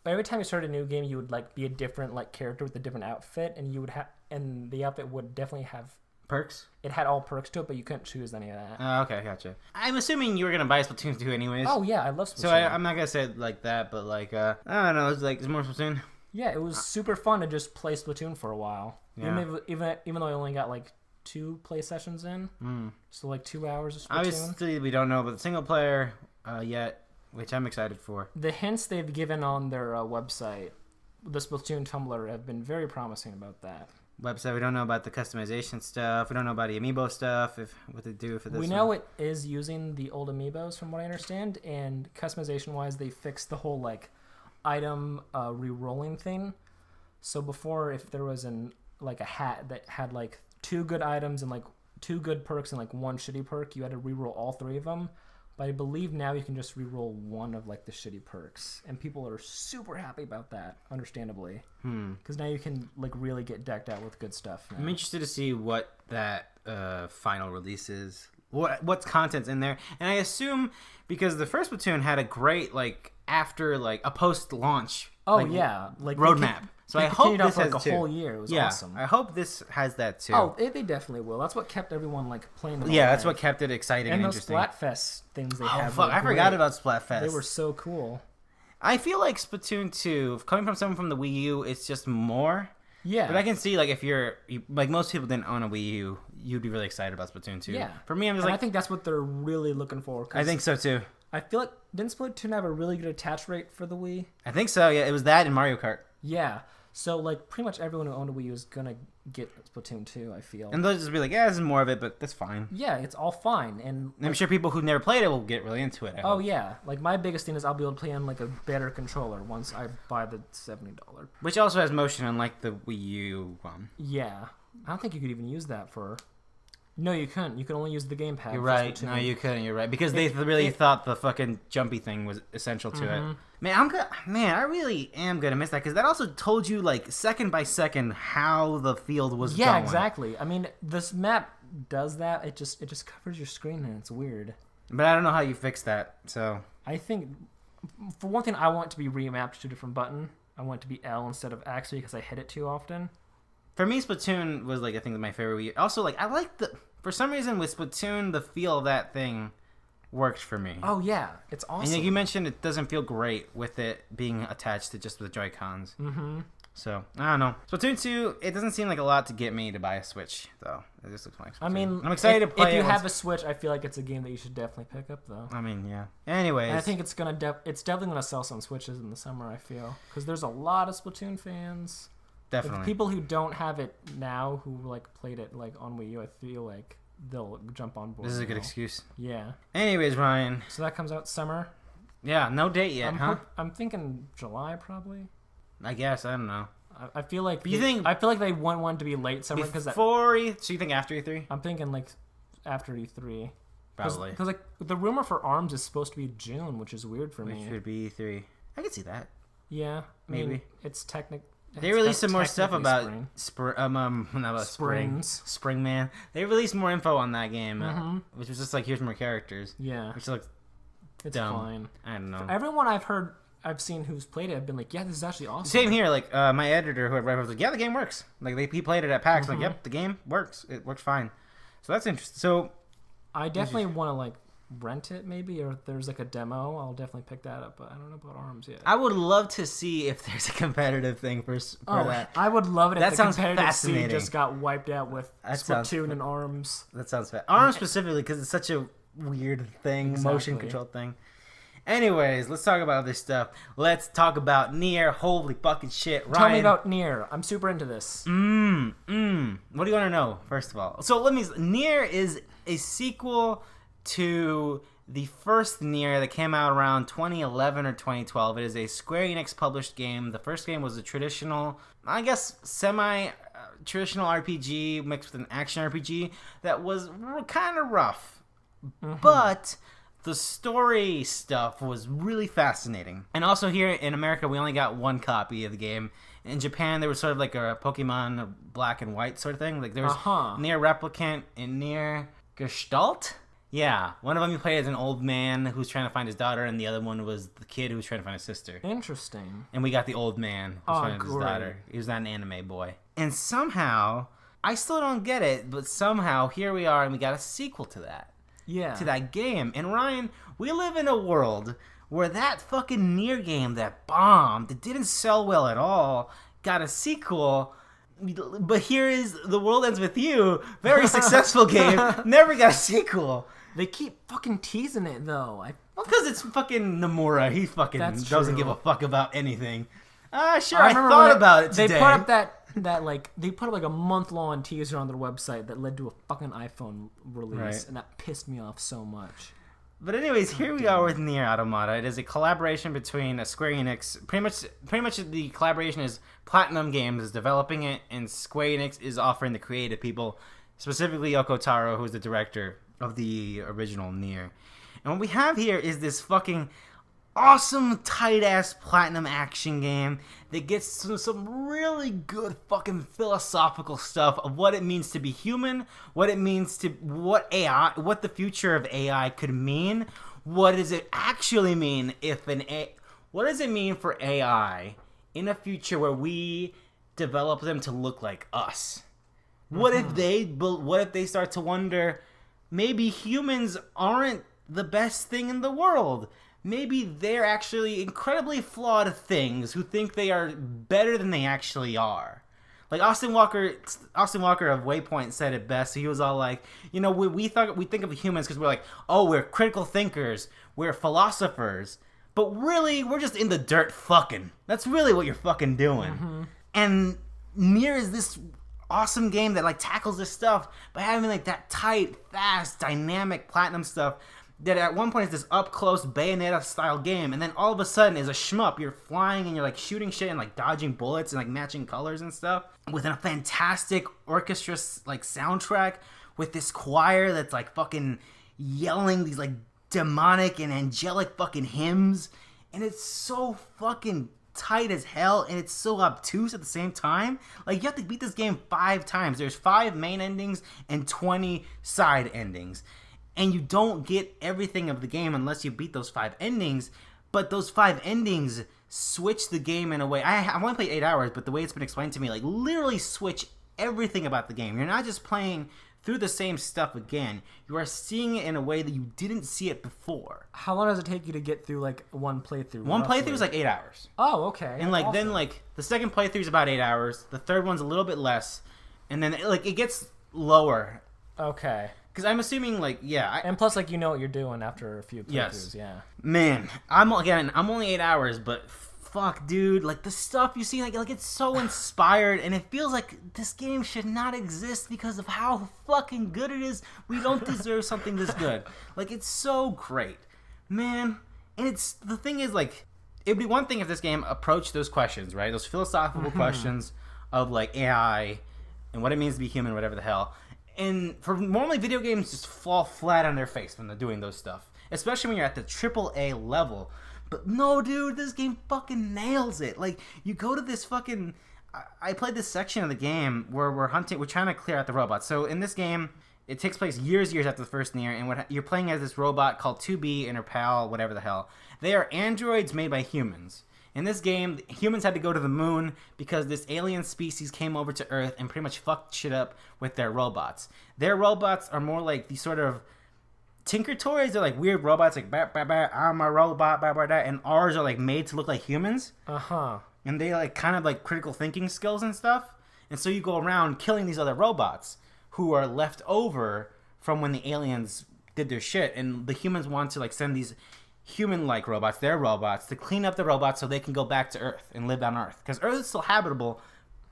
S2: every time you start a new game you would like be a different like character with a different outfit, and you would have, and the outfit would definitely have
S1: perks. It
S2: had all perks to it, but you couldn't choose any of that.
S1: Okay, gotcha. I'm assuming you were gonna buy Splatoon 2 anyways.
S2: Oh yeah, I love Splatoon.
S1: So I'm not gonna say it like that, but like I don't know, it's more Splatoon.
S2: Yeah, it was super fun to just play Splatoon for a while. Yeah. Even though I only got like 2 play sessions in, so like 2 hours of Splatoon.
S1: Obviously, we don't know about the single player yet, which I'm excited for.
S2: The hints they've given on their website, the Splatoon Tumblr, have been very promising about that.
S1: Website, we don't know about the customization stuff. We don't know about the amiibo stuff. What they do for this.
S2: We know it is using the old amiibos, from what I understand, and customization-wise, they fixed the whole like item re-rolling thing. So before, if there was a hat that had like 2 good items and like 2 good perks and like 1 shitty perk, you had to re-roll all 3 of them. But I believe now you can just re-roll 1 of like the shitty perks, and people are super happy about that, understandably. Because now you can like really get decked out with good stuff. Now.
S1: I'm interested to see what that final release is. What's content's in there, and I assume because the first Splatoon had a great like after like a post-launch. Roadmap. So I hope this has
S2: a whole year. It was awesome.
S1: I hope this has that too.
S2: Oh, they definitely will. That's what kept everyone like playing.
S1: That's what kept it exciting and interesting.
S2: And those Splatfest things they have.
S1: Fuck, I forgot about Splatfest.
S2: They were so cool.
S1: I feel like Splatoon 2, coming from someone from the Wii U, it's just more.
S2: Yeah.
S1: But I can see like if you're like most people didn't own a Wii U, you'd be really excited about Splatoon 2.
S2: Yeah.
S1: For me, I'm just like
S2: I think that's what they're really looking for.
S1: I think so too.
S2: I feel like didn't Splatoon have a really good attach rate for the Wii?
S1: I think so. Yeah, it was that in Mario Kart.
S2: Yeah. So, like, pretty much everyone who owned a Wii U is going to get Splatoon 2, I feel.
S1: And they'll just be like, yeah, this is more of it, but that's fine.
S2: Yeah, it's all fine. And
S1: I'm sure people who never played it will get really into it.
S2: Oh, yeah. Like, my biggest thing is I'll be able to play on, like, a better controller once I buy the $70.
S1: Which also has motion, unlike the Wii U one.
S2: Yeah. I don't think you could even use that for... No, you couldn't. You could only use the gamepad.
S1: You're right. No, you couldn't. You're right. Because they really thought the fucking jumpy thing was essential to it. Man, I really am gonna miss that because that also told you like second by second how the field was going.
S2: Yeah, exactly. I mean, this map does that, it just covers your screen and it's weird.
S1: But I don't know how you fix that. So
S2: I think, for one thing, I want it to be remapped to a different button. I want it to be L instead of X because I hit it too often.
S1: For me, Splatoon was like I think my favorite Wii. Also, like I like for some reason with Splatoon, the feel of that thing worked for me.
S2: Oh yeah, it's awesome.
S1: And like you mentioned, it doesn't feel great with it being attached to just the Joy-Cons.
S2: Mm-hmm.
S1: So I don't know. Splatoon 2, it doesn't seem like a lot to get me to buy a Switch though. It just looks like Splatoon.
S2: I mean,
S1: I'm excited to play.
S2: If you
S1: it
S2: have a Switch, I feel like it's a game that you should definitely pick up though.
S1: I mean, yeah. Anyways,
S2: and I think it's it's definitely gonna sell some Switches in the summer. I feel because there's a lot of Splatoon fans.
S1: Definitely.
S2: Like, people who don't have it now, who like played it like on Wii U, I feel like they'll jump on board.
S1: This is a good excuse.
S2: Yeah.
S1: Anyways, Ryan.
S2: So that comes out summer.
S1: Yeah, no date yet,
S2: I'm thinking July probably.
S1: I guess I don't know.
S2: I feel like.
S1: I
S2: feel like they want one to be late summer because
S1: before E3. So you think after E3?
S2: I'm thinking like after E3.
S1: Probably.
S2: Because like the rumor for ARMS is supposed to be June, which is weird for me.
S1: Which would be E3. I could see that.
S2: Yeah,
S1: maybe.
S2: I mean, it's technical.
S1: They released some more stuff about
S2: spring.
S1: Spring Man. They released more info on that game, which was just like here's more characters.
S2: Yeah,
S1: which looks
S2: dumb. Fine.
S1: I don't know.
S2: Everyone I've seen who's played it have been like, yeah, this is actually awesome.
S1: Same here. Like my editor who I read was like, yeah, the game works. Like he played it at PAX. Like, yep, the game works. It works fine. So that's interesting. So
S2: I definitely want to like rent it maybe, or if there's like a demo, I'll definitely pick that up. But I don't know about ARMS yet.
S1: I would love to see if there's a competitive thing for that.
S2: I would love it if
S1: that
S2: the
S1: sounds
S2: competitive
S1: fascinating.
S2: scene just got wiped out with Splatoon and ARMS.
S1: That sounds fast. ARMS specifically because it's such a weird thing, motion control thing. Anyways, let's talk about this stuff. Let's talk about Nier. Holy fucking shit, Ryan.
S2: Tell me about Nier. I'm super into this.
S1: What do you want to know, first of all? So Nier is a sequel to the first Nier that came out around 2011 or 2012. It is a Square Enix published game. The first game was a traditional, I guess, semi-traditional RPG mixed with an action RPG that was kind of rough. But the story stuff was really fascinating. And also here in America, we only got one copy of the game. In Japan, there was sort of like a Pokemon black and white sort of thing. Like there was Nier Replicant and Nier Gestalt. Yeah, one of them you play as an old man who's trying to find his daughter, and the other one was the kid who was trying to find his sister.
S2: Interesting.
S1: And we got the old man who's trying to find his daughter. He was not an anime boy. And somehow, I still don't get it, but somehow here we are, and we got a sequel to that.
S2: Yeah.
S1: To that game. And Ryan, we live in a world where that fucking Nier game that bombed, that didn't sell well at all, got a sequel. But here is The World Ends With You, very successful game, never got a sequel.
S2: They keep fucking teasing it though.
S1: Because it's fucking Nomura. He fucking doesn't give a fuck about anything. Sure,
S2: I
S1: thought about it today.
S2: They put up they put up like a month-long teaser on their website that led to a fucking iPhone release, and that pissed me off so much.
S1: But anyways, here we are with Nier Automata. It is a collaboration between Square Enix. Pretty much the collaboration is Platinum Games is developing it, and Square Enix is offering the creative people, specifically Yoko Taro, who is the director of the original Nier. And what we have here is this fucking awesome, tight-ass Platinum action game that gets some really good fucking philosophical stuff of what it means to be human, what it means to what the future of AI could mean, what does it actually mean what does it mean for AI in a future where we develop them to look like us? What if they start to wonder, maybe humans aren't the best thing in the world? Maybe they're actually incredibly flawed things who think they are better than they actually are. Like Austin Walker of Waypoint said it best. He was all like, we think of humans because we're like, oh, we're critical thinkers, we're philosophers, but really we're just in the dirt fucking. That's really what you're fucking doing. And Nier is this awesome game that like tackles this stuff by having like that tight, fast, dynamic Platinum stuff. That at one point is this up-close Bayonetta-style game, and then all of a sudden is a shmup. You're flying and you're like shooting shit and like dodging bullets and like matching colors and stuff. With a fantastic orchestra like soundtrack with this choir that's like fucking yelling these like demonic and angelic fucking hymns. And it's so fucking tight as hell, and it's so obtuse at the same time. Like, you have to beat this game 5 times. There's 5 main endings and 20 side endings. And you don't get everything of the game unless you beat those 5 endings. But those 5 endings switch the game in a way. I've only played 8 hours, but the way it's been explained to me, like, literally switch everything about the game. You're not just playing through the same stuff again. You are seeing it in a way that you didn't see it before.
S2: How long does it take you to get through, like, one playthrough?
S1: One playthrough is like 8 hours.
S2: Oh, okay.
S1: And, like, then, like, the second playthrough is about 8 hours. The third one's a little bit less. And then, like, it gets lower.
S2: Okay.
S1: Because I'm assuming, like, yeah.
S2: And plus, like, you know what you're doing after a few playthroughs,
S1: Yes.
S2: yeah.
S1: Man, I'm only 8 hours, but fuck, dude. Like, the stuff you see, like it's so inspired, and it feels like this game should not exist because of how fucking good it is. We don't deserve something this good. Like, it's so great. Man. And the thing is, like, it'd be one thing if this game approached those questions, right? Those philosophical questions of, like, AI and what it means to be human, whatever the hell. And for normally video games just fall flat on their face when they're doing those stuff, especially when you're at the AAA level. But no, dude, this game fucking nails it. Like, you go to this fucking... I played this section of the game where we're trying to clear out the robots. So in this game, it takes place years after the first Nier, and you're playing as this robot called 2B and her pal, whatever the hell. They are androids made by humans. In this game, humans had to go to the moon because this alien species came over to Earth and pretty much fucked shit up with their robots. Their robots are more like these sort of Tinker Toys. They're like weird robots, like bah, bah, bah, I'm a robot, bah, bah, bah, and ours are like made to look like humans. And they like kind of like critical thinking skills and stuff. And so you go around killing these other robots who are left over from when the aliens did their shit, and the humans want to like send these human-like robots, their robots, to clean up the robots so they can go back to Earth and live on Earth. Because Earth is still habitable,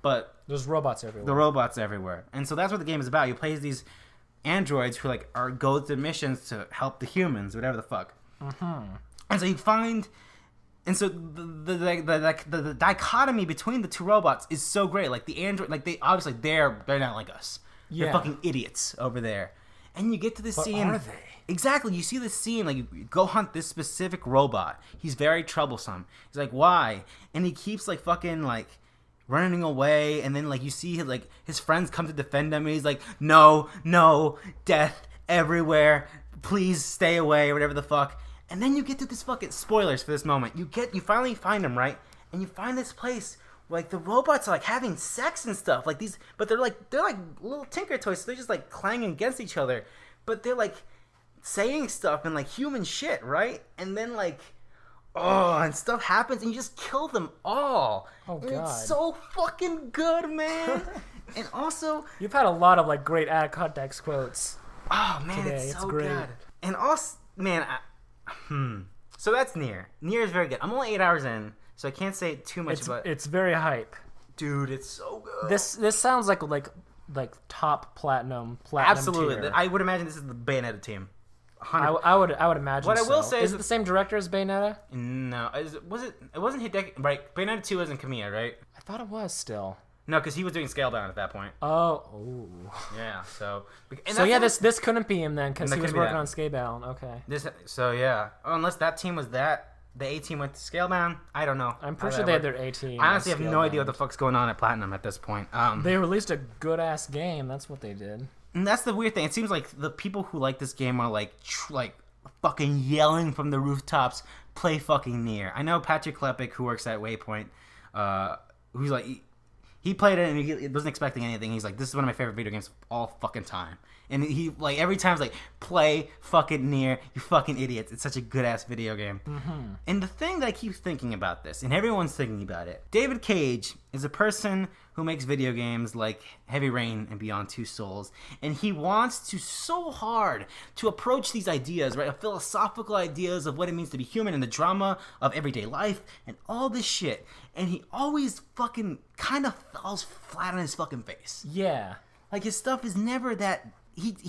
S1: but
S2: there's robots everywhere.
S1: The robots everywhere. And so that's what the game is about. You play as these androids who like go to missions to help the humans, whatever the fuck. And so you find... And so the dichotomy between the two robots is so great. Like the android, like they obviously they're not like us. Yeah. They're fucking idiots over there. And you get to this scene.
S2: Are they?
S1: Exactly. You see this scene, like, you go hunt this specific robot. He's very troublesome. He's like, why? And he keeps, like, fucking, like, running away. And then, like, you see, like, his friends come to defend him. And he's like, no, death everywhere. Please stay away, or whatever the fuck. And then you get to this fucking... Spoilers for this moment. You finally find him, right? And you find this place where, like, the robots are, like, having sex and stuff. Like, these... But they're like little Tinker Toys. So they're just, like, clanging against each other. But they're, like... saying stuff and like human shit, right? And then like, and stuff happens and you just kill them all.
S2: Oh god,
S1: it's so fucking good, man. And also,
S2: you've had a lot of like great out of context quotes.
S1: Oh man,
S2: today.
S1: it's so
S2: great.
S1: good. And also, man, so that's Nier. Nier is very good. I'm only 8 hours in, so I can't say too much. But
S2: it's very hype,
S1: dude. It's so good.
S2: This sounds like top platinum.
S1: Absolutely,
S2: tier.
S1: I would imagine this is the Bayonetta team.
S2: I would imagine.
S1: What
S2: so.
S1: I will say
S2: is it the same director as Bayonetta?
S1: No, it wasn't Hideki, right? Bayonetta 2 wasn't Kamiya, right?
S2: I thought it was still.
S1: No, because he was doing Scale Down at that point.
S2: Oh.
S1: Yeah. So
S2: this couldn't be him then because he was working on Scale Down. Okay.
S1: Unless that team was the A team went to Scale Down. I don't know.
S2: I'm pretty sure they had their A team.
S1: I honestly have no idea what the fuck's going on at Platinum at this point.
S2: They released a good ass game. That's what they did.
S1: And that's the weird thing. It seems like the people who like this game are like fucking yelling from the rooftops, play fucking Nier. I know Patrick Klepek, who works at Waypoint, who's like, he played it and he wasn't expecting anything. He's like, this is one of my favorite video games of all fucking time. And he, like, every time he's like, play fucking Nier, you fucking idiots. It's such a good-ass video game. And the thing that I keep thinking about this, and everyone's thinking about it, David Cage is a person who makes video games like Heavy Rain and Beyond Two Souls, and he wants to so hard to approach these ideas, right, of philosophical ideas of what it means to be human and the drama of everyday life and all this shit, and he always fucking kind of falls flat on his fucking face.
S2: Yeah.
S1: Like, his stuff is never that...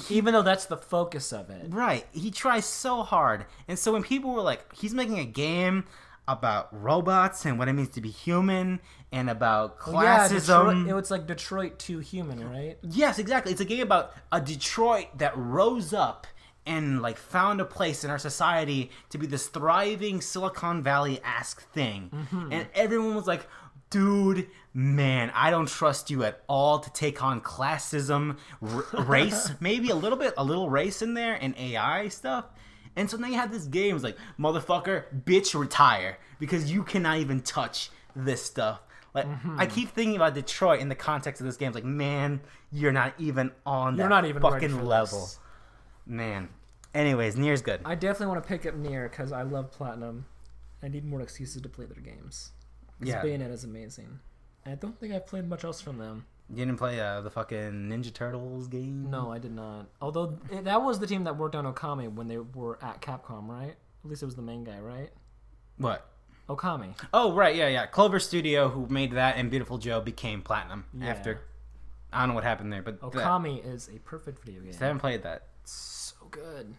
S2: Even though that's the focus of it.
S1: Right. He tries so hard. And so when people were like, he's making a game about robots and what it means to be human and about classism.
S2: Yeah, it's like Detroit 2 Human, right?
S1: Yes, exactly. It's a game about a Detroit that rose up and like found a place in our society to be this thriving Silicon Valley-esque thing. And everyone was like, dude, man, I don't trust you at all to take on classism, race, maybe a little race in there, and AI stuff. And so now you have this game. It's like, motherfucker, bitch, retire, because you cannot even touch this stuff. Like, I keep thinking about Detroit in the context of this game. It's like, man, you're not even on that fucking level.
S2: This.
S1: Man. Anyways, Nier's good.
S2: I definitely want to pick up Nier because I love Platinum. I need more excuses to play their games. Because Bayonetta is amazing. And I don't think I've played much else from them.
S1: You didn't play the fucking Ninja Turtles game?
S2: No, I did not. Although, that was the team that worked on Okami when they were at Capcom, right? At least it was the main guy, right?
S1: What?
S2: Okami.
S1: Oh, right, yeah. Clover Studio, who made that, and Beautiful Joe became Platinum after... I don't know what happened there, but...
S2: Okami is a perfect video game.
S1: I haven't played that.
S2: It's so good.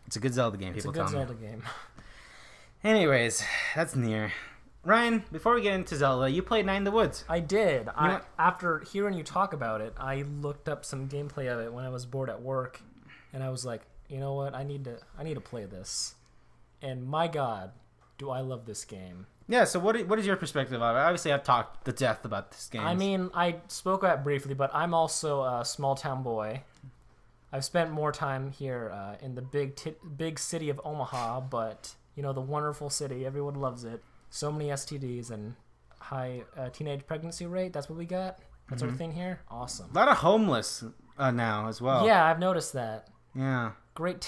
S1: It's a good Zelda game, people tell me.
S2: It's a good Zelda game.
S1: Anyways, that's Nier. Ryan, before we get into Zelda, you played Night in the Woods.
S2: I did. After hearing you talk about it, I looked up some gameplay of it when I was bored at work, and I was like, you know what? I need to play this. And my God, do I love this game.
S1: Yeah, so what is your perspective on it? Obviously, I've talked to death about this game.
S2: I mean, I spoke about it briefly, but I'm also a small-town boy. I've spent more time here in the big city of Omaha, but, you know, the wonderful city. Everyone loves it. So many STDs and high teenage pregnancy rate. That's what we got? That sort of thing here? Awesome.
S1: A lot of homeless now as well.
S2: Yeah, I've noticed that.
S1: Yeah.
S2: Great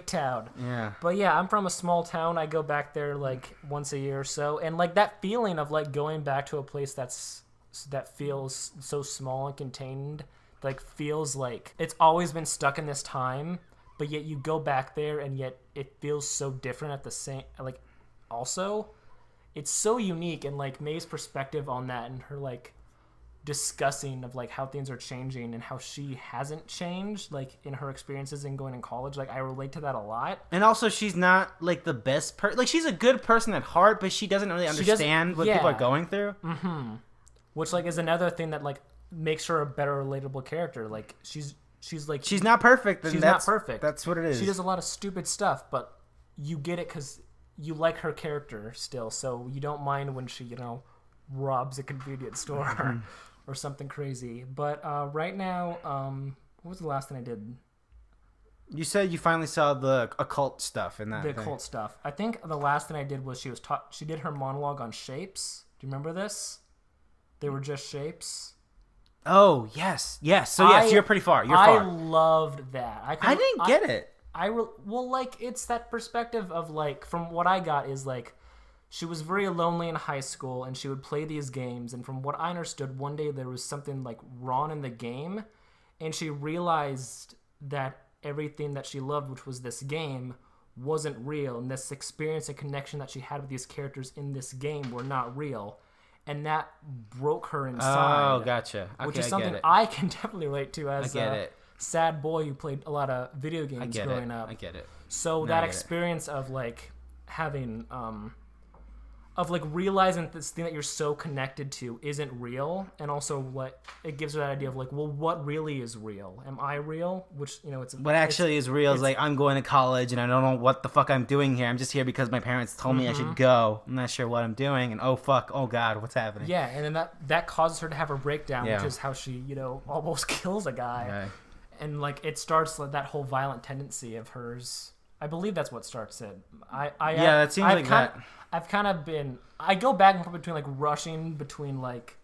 S2: town.
S1: Yeah.
S2: But yeah, I'm from a small town. I go back there like once a year or so. And like that feeling of like going back to a place that feels so small and contained, like feels like it's always been stuck in this time, but yet you go back there and yet it feels so different at the same, like also it's so unique. And like May's perspective on that and her like discussing of like how things are changing and how she hasn't changed like in her experiences in going in college, like I relate to that a lot.
S1: And also she's not like the best person, like she's a good person at heart, but she doesn't really understand what people are going through.
S2: Which like is another thing that like makes her a better relatable character. Like she's
S1: not perfect.
S2: She's not perfect.
S1: That's what it is.
S2: She does a lot of stupid stuff, but you get it because you like her character still, so you don't mind when she, you know, robs a convenience store or something crazy. But right now, what was the last thing I did?
S1: You said you finally saw the occult stuff in that.
S2: The occult stuff. I think the last thing I did was she did her monologue on shapes. Do you remember this? They were just shapes.
S1: Oh yes. So yes, you're pretty far. You're far.
S2: I loved that.
S1: I didn't get it.
S2: Well, like it's that perspective of like from what I got is like she was very lonely in high school and she would play these games, and from what I understood, one day there was something like wrong in the game and she realized that everything that she loved, which was this game, wasn't real, and this experience and connection that she had with these characters in this game were not real, and that broke her inside.
S1: Oh, gotcha. Okay,
S2: which is something I can definitely relate to as a sad boy who played a lot of video games growing up.
S1: I get it.
S2: So that experience of like having of like realizing that this thing that you're so connected to isn't real, and also what it gives her that idea of like, well, what really is real? Am I real? Which, you know, it's
S1: what actually is real is like I'm going to college and I don't know what the fuck I'm doing here. I'm just here because my parents told me I should go. I'm not sure what I'm doing, and oh fuck, oh god, what's happening?
S2: Yeah, and then that causes her to have her breakdown, which is how she, you know, almost kills a guy.
S1: Right.
S2: And like it starts like that whole violent tendency of hers. I believe that's what starts it.
S1: That seems like that.
S2: I've kind of been. I go back and forth between like rushing between like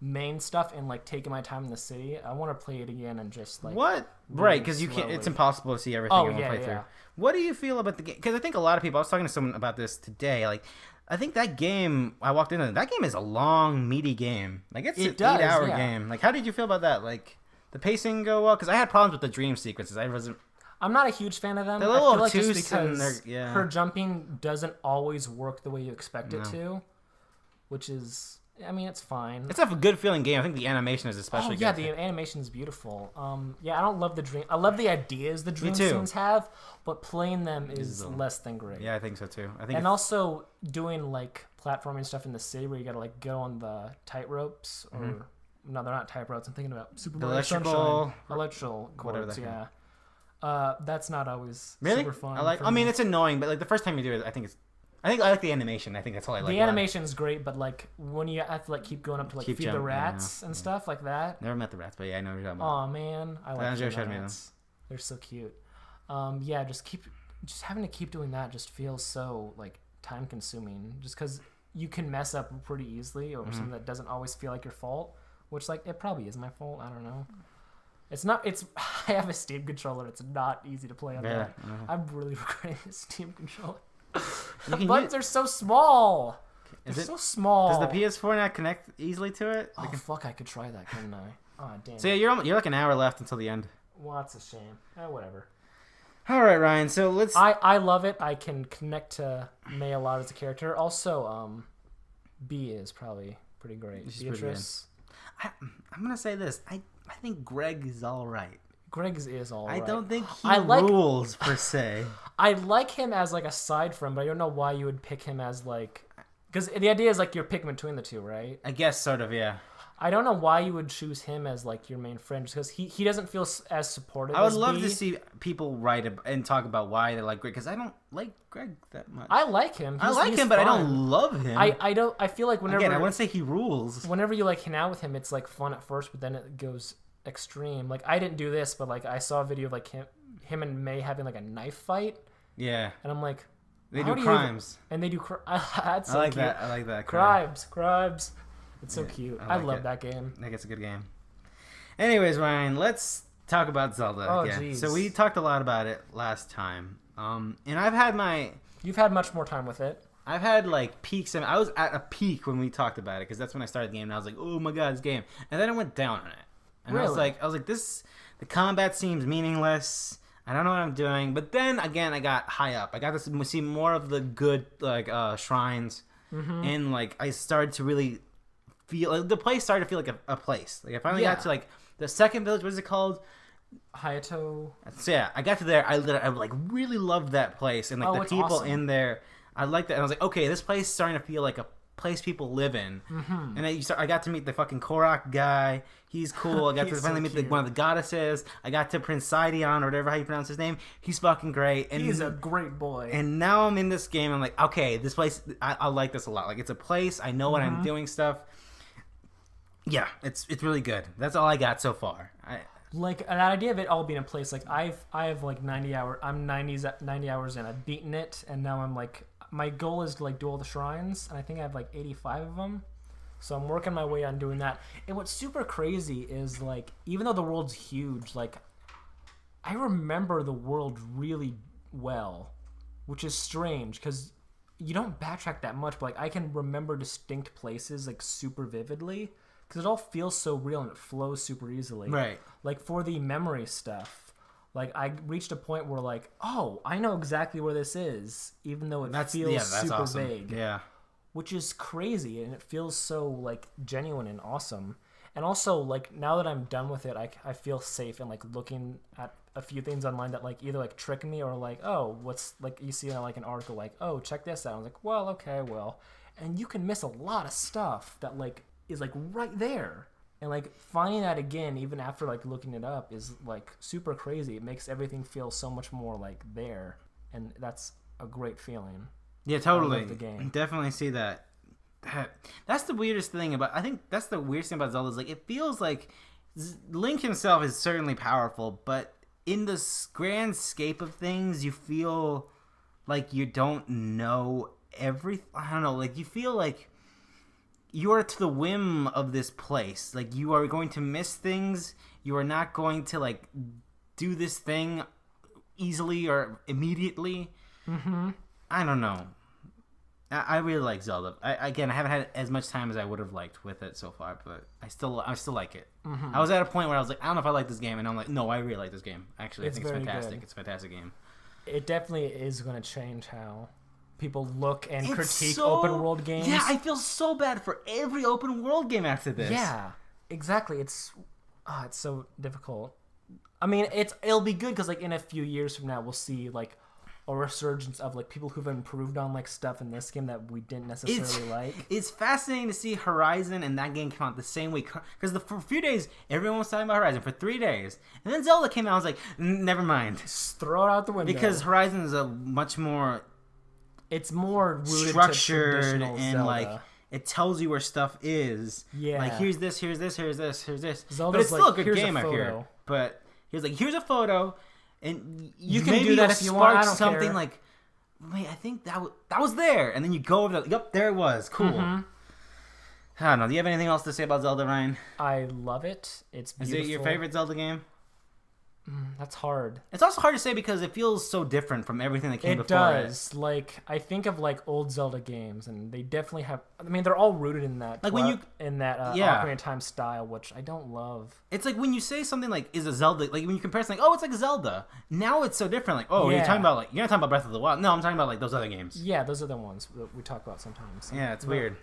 S2: main stuff and like taking my time in the city. I want to play it again and just like
S1: what? Right, because you can't. It's impossible to see everything in one playthrough. What do you feel about the game? Because I think a lot of people. I was talking to someone about this today. Like, I think that game I walked into. That game is a long, meaty game. Like it's an 8-hour game. Like, how did you feel about that? Like, the pacing go well? Because I had problems with the dream sequences.
S2: I'm not a huge fan of them.
S1: They're a little
S2: I feel like
S1: obtuse,
S2: just because her jumping doesn't always work the way you expect it to, which is, I mean, it's fine.
S1: It's a good feeling game. I think the animation is especially good.
S2: Yeah, the animation is beautiful. I don't love the dream. I love the ideas the dream scenes have, but playing them is less than great.
S1: Yeah, I think so too.
S2: Also doing like platforming stuff in the city where you gotta like go on the tight ropes or no, they're not tight ropes. I'm thinking about Super Mario Sunshine. Electrical cords. Yeah. That's not always
S1: really
S2: super fun.
S1: I mean, it's annoying, but like the first time you do it, I like the animation. I think that's all I like.
S2: The animation's great, but like when you have to like keep going up to like feed the rats and stuff like that.
S1: Never met the rats, but yeah, I know what you're talking about.
S2: Oh man, I like the rats. They're so cute. Yeah, just having to keep doing that just feels so like time consuming. Just because you can mess up pretty easily or something that doesn't always feel like your fault, which like it probably is my fault. I don't know. It's not. I have a Steam controller. It's not easy to play on that. I'm really regretting the Steam controller. The buttons are so small. They're so small.
S1: Does the PS4 not connect easily to it?
S2: Oh fuck! I could try that, couldn't I? Oh damn.
S1: So yeah, you're like an hour left until the end.
S2: Well, that's a shame. Whatever.
S1: All right, Ryan. So let's.
S2: I love it. I can connect to May a lot as a character. Also, B is probably pretty great. Beatrice.
S1: I'm gonna say this. I think Greg is all right.
S2: Greg's is all right.
S1: I don't think he rules per se.
S2: I like him as like a side friend, but I don't know why you would pick him as like, because the idea is like you're picking between the two, right?
S1: I guess sort of, yeah.
S2: I don't know why you would choose him as like your main friend, just because he doesn't feel as supportive.
S1: I would love to see people write and talk about why they like Greg, because I don't like Greg that much.
S2: I like him.
S1: I like him, but I don't love him.
S2: I don't. I feel like whenever
S1: I wouldn't say he rules.
S2: Whenever you like hang out with him, it's like fun at first, but then it goes extreme. Like I didn't do this, but like I saw a video of like him and May having like a knife fight.
S1: Yeah.
S2: And I'm like,
S1: they do crimes.
S2: And they do that's so
S1: I like
S2: cute.
S1: that. I like that.
S2: Crimes. It's so cute. I love that game.
S1: I think it's a good game. Anyways, Ryan, let's talk about Zelda again.
S2: Geez.
S1: So we talked a lot about it last time. And I've had
S2: You've had much more time with it.
S1: I've had like peaks. I was at a peak when we talked about it, because that's when I started the game, and I was like, oh my god, this game. And then I went down on it. And really? I was like, the combat seems meaningless. I don't know what I'm doing. But then again, I got high up. I got to see more of the good like shrines, and like I started to really feel like the place started to feel like a place. Like I finally got to like the second village. What is it called?
S2: Hayato.
S1: So yeah, I got to there. I like really loved that place, and like the people in there. I liked that, and I was like, okay, this place is starting to feel like a place people live in. And then I got to meet the fucking Korok guy. He's cool. I got to finally meet one of the goddesses. I got to Prince Sidion, or whatever how you pronounce his name. He's fucking great. And
S2: he's a great boy.
S1: And now I'm in this game. I'm like, okay, this place, I like this a lot. Like it's a place. I know when I'm doing stuff. Yeah, it's really good. That's all I got so far.
S2: Like an idea of it all being a place. Like I have like 90 hours. I'm 90 hours in. I've beaten it, and now I'm like, my goal is to like do all the shrines, and I think I have like 85 of them. So I'm working my way on doing that. And what's super crazy is like, even though the world's huge, like I remember the world really well, which is strange because you don't backtrack that much. But like I can remember distinct places like super vividly because it all feels so real and it flows super easily.
S1: Right.
S2: Like for the memory stuff. Like, I reached a point where, like, oh, I know exactly where this is, even though it feels super
S1: awesome.
S2: vague.
S1: Yeah.
S2: Which is crazy, and it feels so, like, genuine and awesome. And also, like, now that I'm done with it, I feel safe in, like, looking at a few things online that, like, either, like, trick me or, like, oh, what's, like, you see, like, an article, like, oh, check this out. I was like, well, okay, well. And you can miss a lot of stuff that, like, is, like, right there. And, like, finding that again, even after, like, looking it up is, like, super crazy. It makes everything feel so much more, like, there. And that's a great feeling.
S1: Yeah, totally.
S2: I love the game.
S1: Definitely see that. That's the weirdest thing about... I think that's the weirdest thing about Zelda is, like, it feels like Link himself is certainly powerful, but in the grand scape of things, you feel like you don't know everything. I don't know. Like, you feel like... you are to the whim of this place. Like, you are going to miss things. You are not going to, like, do this thing easily or immediately. I don't know. I really like Zelda. I haven't had as much time as I would have liked with it so far, but I still like it. I was at a point where I was like, I don't know if I like this game, and I'm like, no, I really like this game. Actually, I think it's fantastic.
S2: Good.
S1: It's a fantastic game.
S2: It definitely is going to change how people look and critique open world games.
S1: Yeah, I feel so bad for every open world game after this.
S2: Yeah, exactly. It's so difficult. I mean, it'll be good because like in a few years from now, we'll see like a resurgence of like people who've improved on like stuff in this game that we didn't necessarily like.
S1: It's fascinating to see Horizon and that game come out the same week, because for a few days everyone was talking about Horizon for 3 days, and then Zelda came out. I was like, never mind,
S2: just throw it out the window,
S1: because Horizon is a much more structured and
S2: Zelda.
S1: like it tells you where stuff is.
S2: Yeah,
S1: like here's this, here's this, here's this, here's this.
S2: Zelda's
S1: but it's still
S2: like,
S1: a good game out here. But here's a photo. And
S2: you can do that if you want. I don't
S1: something
S2: care.
S1: Like, wait, I think that was there, and then you go over. Yep, there it was. Cool. I don't know. Do you have anything else to say about Zelda, Ryan?
S2: I love it. It's beautiful.
S1: Is it your favorite Zelda game?
S2: That's hard.
S1: It's also hard to say because it feels so different from everything that came before.
S2: It does. Like, I think of like old Zelda games, and they definitely have. I mean, they're all rooted in that.
S1: Like when you
S2: Ocarina of Time style, which I don't love.
S1: It's like when you say something like is a Zelda, like when you compare something, like, oh, it's like a Zelda. Now it's so different. Like, oh, you're talking about like you're not talking about Breath of the Wild. No, I'm talking about like those other games.
S2: Yeah, those are the ones that we talk about sometimes.
S1: Yeah, it's weird.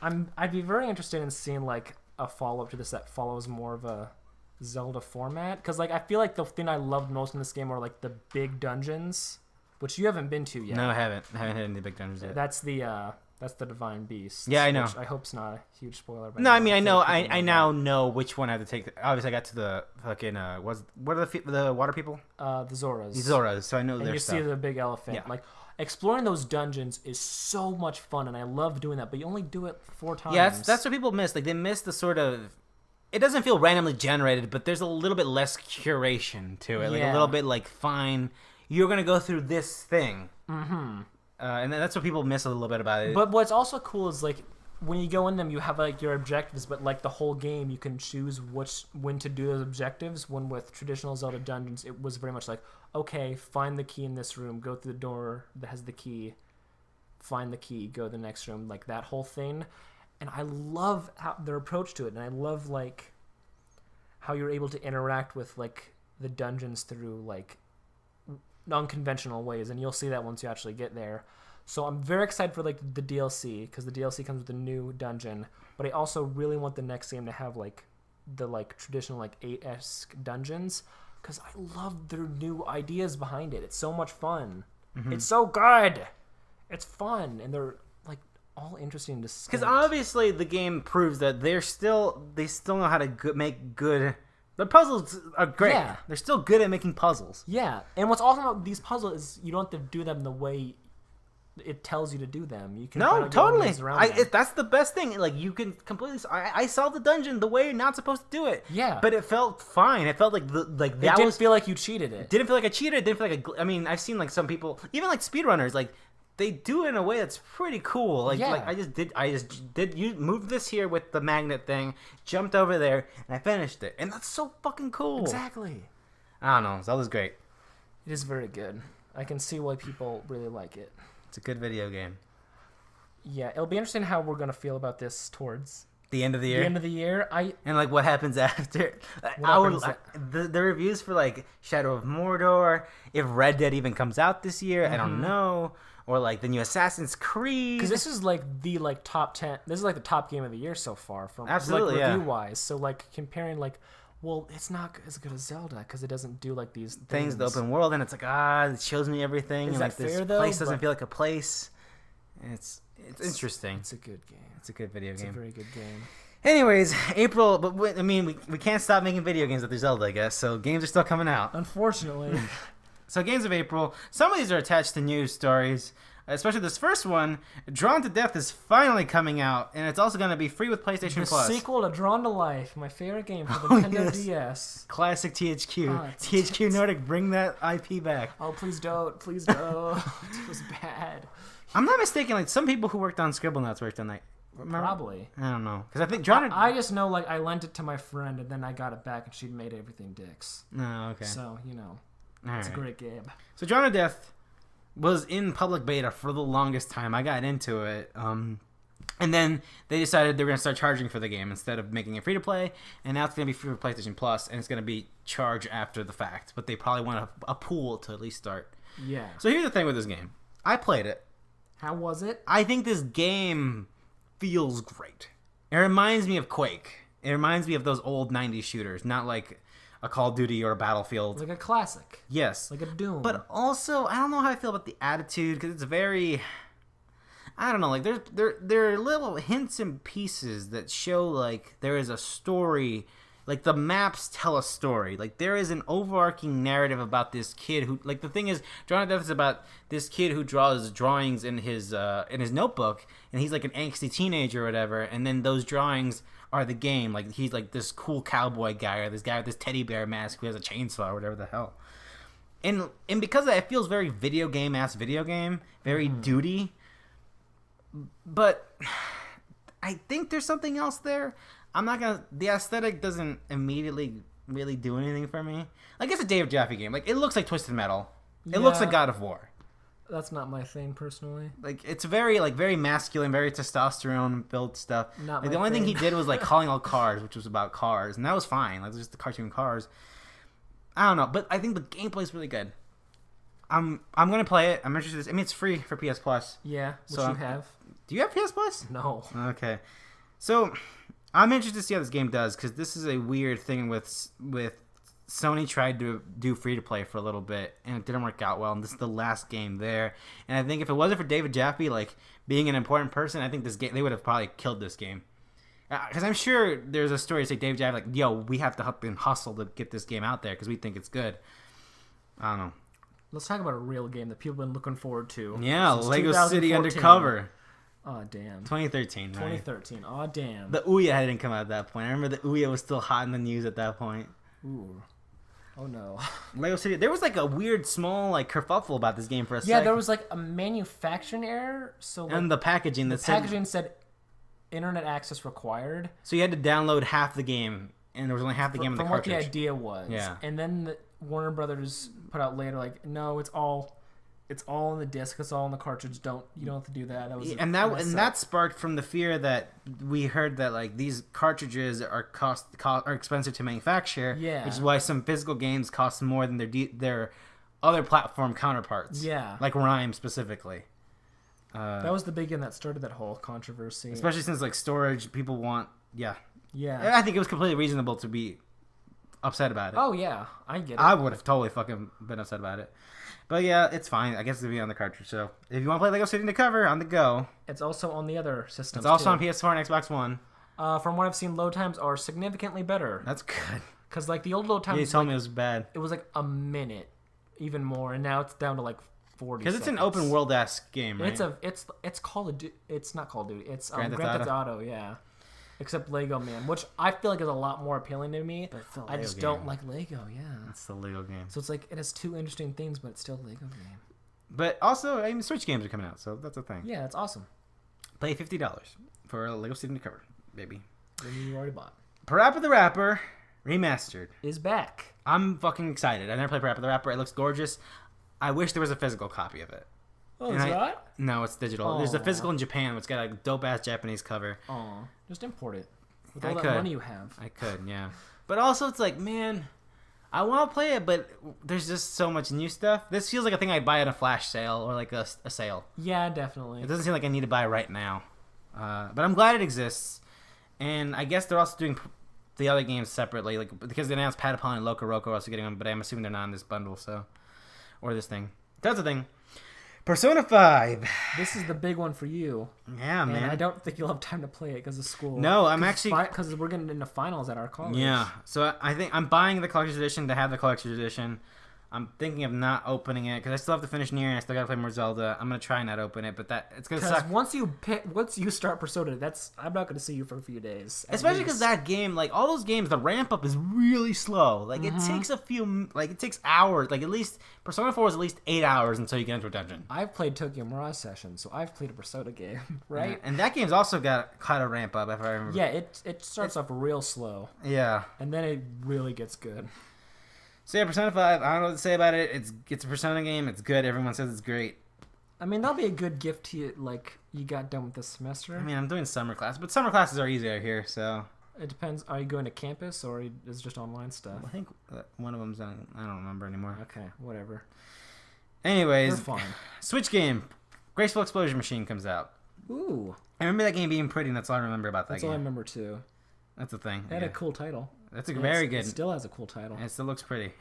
S2: I'd be very interested in seeing like a follow up to this that follows more of a Zelda format, because like I feel like the thing I loved most in this game were like the big dungeons, which you haven't been to yet.
S1: No, I haven't hit any big dungeons yet.
S2: That's the Divine Beast.
S1: Yeah, I know.
S2: Which I hope's not a huge spoiler.
S1: No, I mean I know. I now know which one I have to take. Obviously, I got to the fucking what are the water people?
S2: The Zoras.
S1: The Zoras. So I know their stuff.
S2: And you see the big elephant.
S1: Yeah.
S2: Like exploring those dungeons is so much fun, and I love doing that. But you only do it 4 times.
S1: Yeah, that's what people miss. Like they miss the sort of. It doesn't feel randomly generated, but there's a little bit less curation to it. Like a little bit like, fine, you're gonna go through this thing. Mm-hmm. And that's what people miss a little bit about it.
S2: But what's also cool is like when you go in them, you have like your objectives, but like the whole game, you can choose when to do those objectives. When with traditional Zelda dungeons, it was very much like, okay, find the key in this room, go through the door that has the key, find the key, go to the next room, like that whole thing. And I love their approach to it, and I love like how you're able to interact with like the dungeons through like unconventional ways, and you'll see that once you actually get there. So I'm very excited for like the DLC, because the DLC comes with a new dungeon, but I also really want the next game to have like the like traditional like 8-esque dungeons, because I love their new ideas behind it. It's so much fun. Mm-hmm. It's so good. It's fun, and they're like all interesting to.
S1: Because obviously the game proves that they still know how to make good. The puzzles are great. Yeah. They're still good at making puzzles.
S2: Yeah, and what's awesome about these puzzles is you don't have to do them the way it tells you to do them. You can
S1: totally. That's the best thing. Like you can completely. I solved the dungeon the way you're not supposed to do it.
S2: Yeah,
S1: but it felt fine. It felt like that. It
S2: didn't feel like you cheated it.
S1: Didn't feel like I cheated. It didn't feel like I mean, I've seen like some people, even like speedrunners, like. They do it in a way that's pretty cool. Like I just did. You moved this here with the magnet thing, jumped over there, and I finished it. And that's so fucking cool.
S2: Exactly.
S1: I don't know. Zelda's great.
S2: It is very good. I can see why people really like it.
S1: It's a good video game.
S2: Yeah, it'll be interesting how we're gonna feel about this towards
S1: the end of the year.
S2: The end of the year.
S1: And like what happens after. The reviews for like Shadow of Mordor, if Red Dead even comes out this year, I don't know. Or like the new Assassin's Creed.
S2: Because this is like the like top 10. This is like the top game of the year so far from
S1: absolutely
S2: like, review wise. So like comparing like, well, it's not as good as Zelda because it doesn't do like these things.
S1: The open world, and it's like it shows me everything.
S2: Is
S1: and
S2: that
S1: like this
S2: fair, though?
S1: place doesn't feel like a place. It's interesting.
S2: It's a good game.
S1: It's a good video game.
S2: It's a very good game.
S1: Anyways, April, but I mean, we can't stop making video games after Zelda, I guess. So games are still coming out.
S2: Unfortunately.
S1: So games of April, some of these are attached to news stories, especially this first one. Drawn to Death is finally coming out, and it's also going to be free with PlayStation Plus.
S2: The sequel to Drawn to Life, my favorite game for the Nintendo DS.
S1: Classic THQ. THQ Nordic, bring that IP back.
S2: Oh, please don't. Please don't. It was bad.
S1: I'm not mistaken, like some people who worked on Scribblenauts worked on that. Remember?
S2: Probably.
S1: I don't know. Because I think Drawn to...
S2: I just know, like, I lent it to my friend, and then I got it back, and she'd made everything dicks.
S1: Oh, okay.
S2: So, you know.
S1: All
S2: it's
S1: right.
S2: a great game.
S1: So Drawn to Death was in public beta for the longest time. I got into it. And then they decided they were going to start charging for the game instead of making it free to play. And now it's going to be free for PlayStation Plus, and it's going to be charged after the fact. But they probably want a pool to at least start.
S2: Yeah.
S1: So here's the thing with this game. I played it.
S2: How was it?
S1: I think this game feels great. It reminds me of Quake. It reminds me of those old 90s shooters. Not like a Call of Duty or a Battlefield.
S2: Like a classic.
S1: Yes.
S2: Like a Doom.
S1: But also, I don't know how I feel about the attitude, because it's very... I don't know, like, there are little hints and pieces that show, like, there is a story... Like, the maps tell a story. Like, there is an overarching narrative about this kid who... Like, the thing is, Drawn to Death is about this kid who draws drawings in his notebook, and he's, like, an angsty teenager or whatever, and then those drawings are the game. Like, he's, like, this cool cowboy guy, or this guy with this teddy bear mask who has a chainsaw or whatever the hell. And because of that, it feels very video game, very duty. But I think there's something else there. I'm not gonna. The aesthetic doesn't immediately really do anything for me. Like, it's a Dave Jaffe game. Like, it looks like Twisted Metal. It looks like God of War.
S2: That's not my thing personally.
S1: Like, it's very masculine, very testosterone built stuff.
S2: Not
S1: like,
S2: my
S1: the only thing he
S2: thing.
S1: did was like calling all cars, which was about cars, and that was fine. Like, it was just the cartoon cars. I don't know, but I think the gameplay is really good. I'm gonna play it. I'm interested. I mean, it's free for PS Plus.
S2: Yeah, which
S1: So
S2: you have.
S1: Do you have PS Plus?
S2: No.
S1: Okay, so I'm interested to see how this game does, because this is a weird thing with Sony tried to do free to play for a little bit, and it didn't work out well. And this is the last game there. And I think if it wasn't for David Jaffe, like, being an important person, I think this game, they would have probably killed this game. Because I'm sure there's a story to say David Jaffe, like, yo, we have to up and hustle to get this game out there because we think it's good. I don't know.
S2: Let's talk about a real game that people have been looking forward to.
S1: Yeah,
S2: since
S1: Lego City
S2: 2014.
S1: Undercover.
S2: Oh, damn.
S1: 2013, right?
S2: 2013. Oh, damn.
S1: The Ouya didn't come out at that point. I remember the Ouya was still hot in the news at that point.
S2: Ooh. Oh, no.
S1: Lego City. There was like a weird small like kerfuffle about this game for a second.
S2: Yeah, there was like a manufacturing error. So like,
S1: And the packaging
S2: said internet access required.
S1: So you had to download half the game, and there was only half the game in the
S2: From what
S1: cartridge.
S2: the idea was.
S1: Yeah.
S2: And then Warner Brothers put out later, like, no, it's all in the disc. It's all in the cartridge. You don't have to do that. That was
S1: that sparked from the fear that we heard that like these cartridges are are expensive to manufacture.
S2: Yeah.
S1: Which is why some physical games cost more than their other platform counterparts.
S2: Yeah.
S1: Like Rhyme specifically.
S2: That was the big one that started that whole controversy.
S1: Especially since like storage, people want. Yeah.
S2: Yeah.
S1: I think it was completely reasonable to be upset about it.
S2: Oh yeah, I get it.
S1: I would have totally fucking been upset about it. But yeah, it's fine. I guess it'll be on the cartridge. So if you want to play Lego City Undercover, on the go.
S2: It's also on the other systems.
S1: It's also
S2: too.
S1: on PS4 and Xbox One.
S2: From what I've seen, load times are significantly better.
S1: That's good.
S2: Because like the old load times,
S1: You told me it was bad.
S2: it was like a minute, even more, and now it's down to like 40.
S1: Because it's an open world ass game, right?
S2: It's Call of Duty. It's not Call of Duty. It's
S1: Grand
S2: Grand
S1: Theft
S2: Theft Auto. Yeah. Except Lego Man, which I feel like is a lot more appealing to me.
S1: But it's still a
S2: I
S1: Lego
S2: just
S1: game.
S2: don't like Lego. Yeah.
S1: It's the Lego game.
S2: So it's like it has two interesting things, but it's still a Lego game.
S1: But also, I mean, Switch games are coming out, so that's a thing.
S2: Yeah, that's awesome.
S1: Pay $50 for Lego City Undercover, baby.
S2: The one you already bought
S1: PaRappa the Rapper Remastered.
S2: is back.
S1: I'm fucking excited. I never played PaRappa the Rapper. It looks gorgeous. I wish there was a physical copy of it.
S2: Oh,
S1: And
S2: is
S1: I-
S2: that?
S1: No, it's digital. There's a
S2: Aw.
S1: physical in Japan, which got a dope ass Japanese cover.
S2: Oh, just import it. With
S1: I
S2: all that
S1: could.
S2: money you have.
S1: I could, yeah. But also, it's like, man, I want to play it, but there's just so much new stuff. This feels like a thing I'd buy at a flash sale or like a sale.
S2: Yeah, definitely.
S1: It doesn't seem like I need to buy it right now. But I'm glad it exists. And I guess they're also doing the other games separately, like because they announced Patapon and Loco Roco are also getting them, but I'm assuming they're not in this bundle, so or this thing. That's the thing. Persona 5.
S2: This is the big one for you.
S1: Yeah,
S2: And
S1: man.
S2: I don't think you'll have time to play it because of school.
S1: No, I'm actually.
S2: Because we're getting into finals at our college.
S1: Yeah, so I think I'm buying the collector's edition to have the collector's edition. I'm thinking of not opening it because I still have to finish Nier and I still gotta play more Zelda. I'm gonna try and not open it, but it's gonna
S2: Because
S1: suck.
S2: once you start Persona, I'm not going to see you for a few days. at
S1: Especially because
S2: least.
S1: that game, like all those games, the ramp up is really slow. Like it takes it takes hours. Like at least Persona 4 is at least 8 hours until you get into a dungeon.
S2: I've played Tokyo Mirage Session, so I've played a Persona game, right?
S1: And that game's also got quite a ramp up, if I remember.
S2: Yeah, it starts off real slow,
S1: Yeah.
S2: and then it really gets good.
S1: So yeah, Persona 5. I don't know what to say about it. It's a Persona game. It's good. Everyone says it's great.
S2: I mean, that'll be a good gift to you, like, you got done with this semester.
S1: I mean, I'm doing summer class, but summer classes are easier here, so.
S2: It depends. Are you going to campus, or is it just online stuff?
S1: I think one of them's on, I don't remember anymore.
S2: Okay, whatever.
S1: Anyways,
S2: They're fine.
S1: Switch game. Graceful Explosion Machine comes out.
S2: Ooh,
S1: I remember that game being pretty, and that's all I remember about that
S2: that's
S1: game.
S2: all I remember, too.
S1: That's the thing.
S2: It had
S1: yeah.
S2: a cool title.
S1: That's a very good.
S2: It still has a cool title.
S1: And it still looks pretty.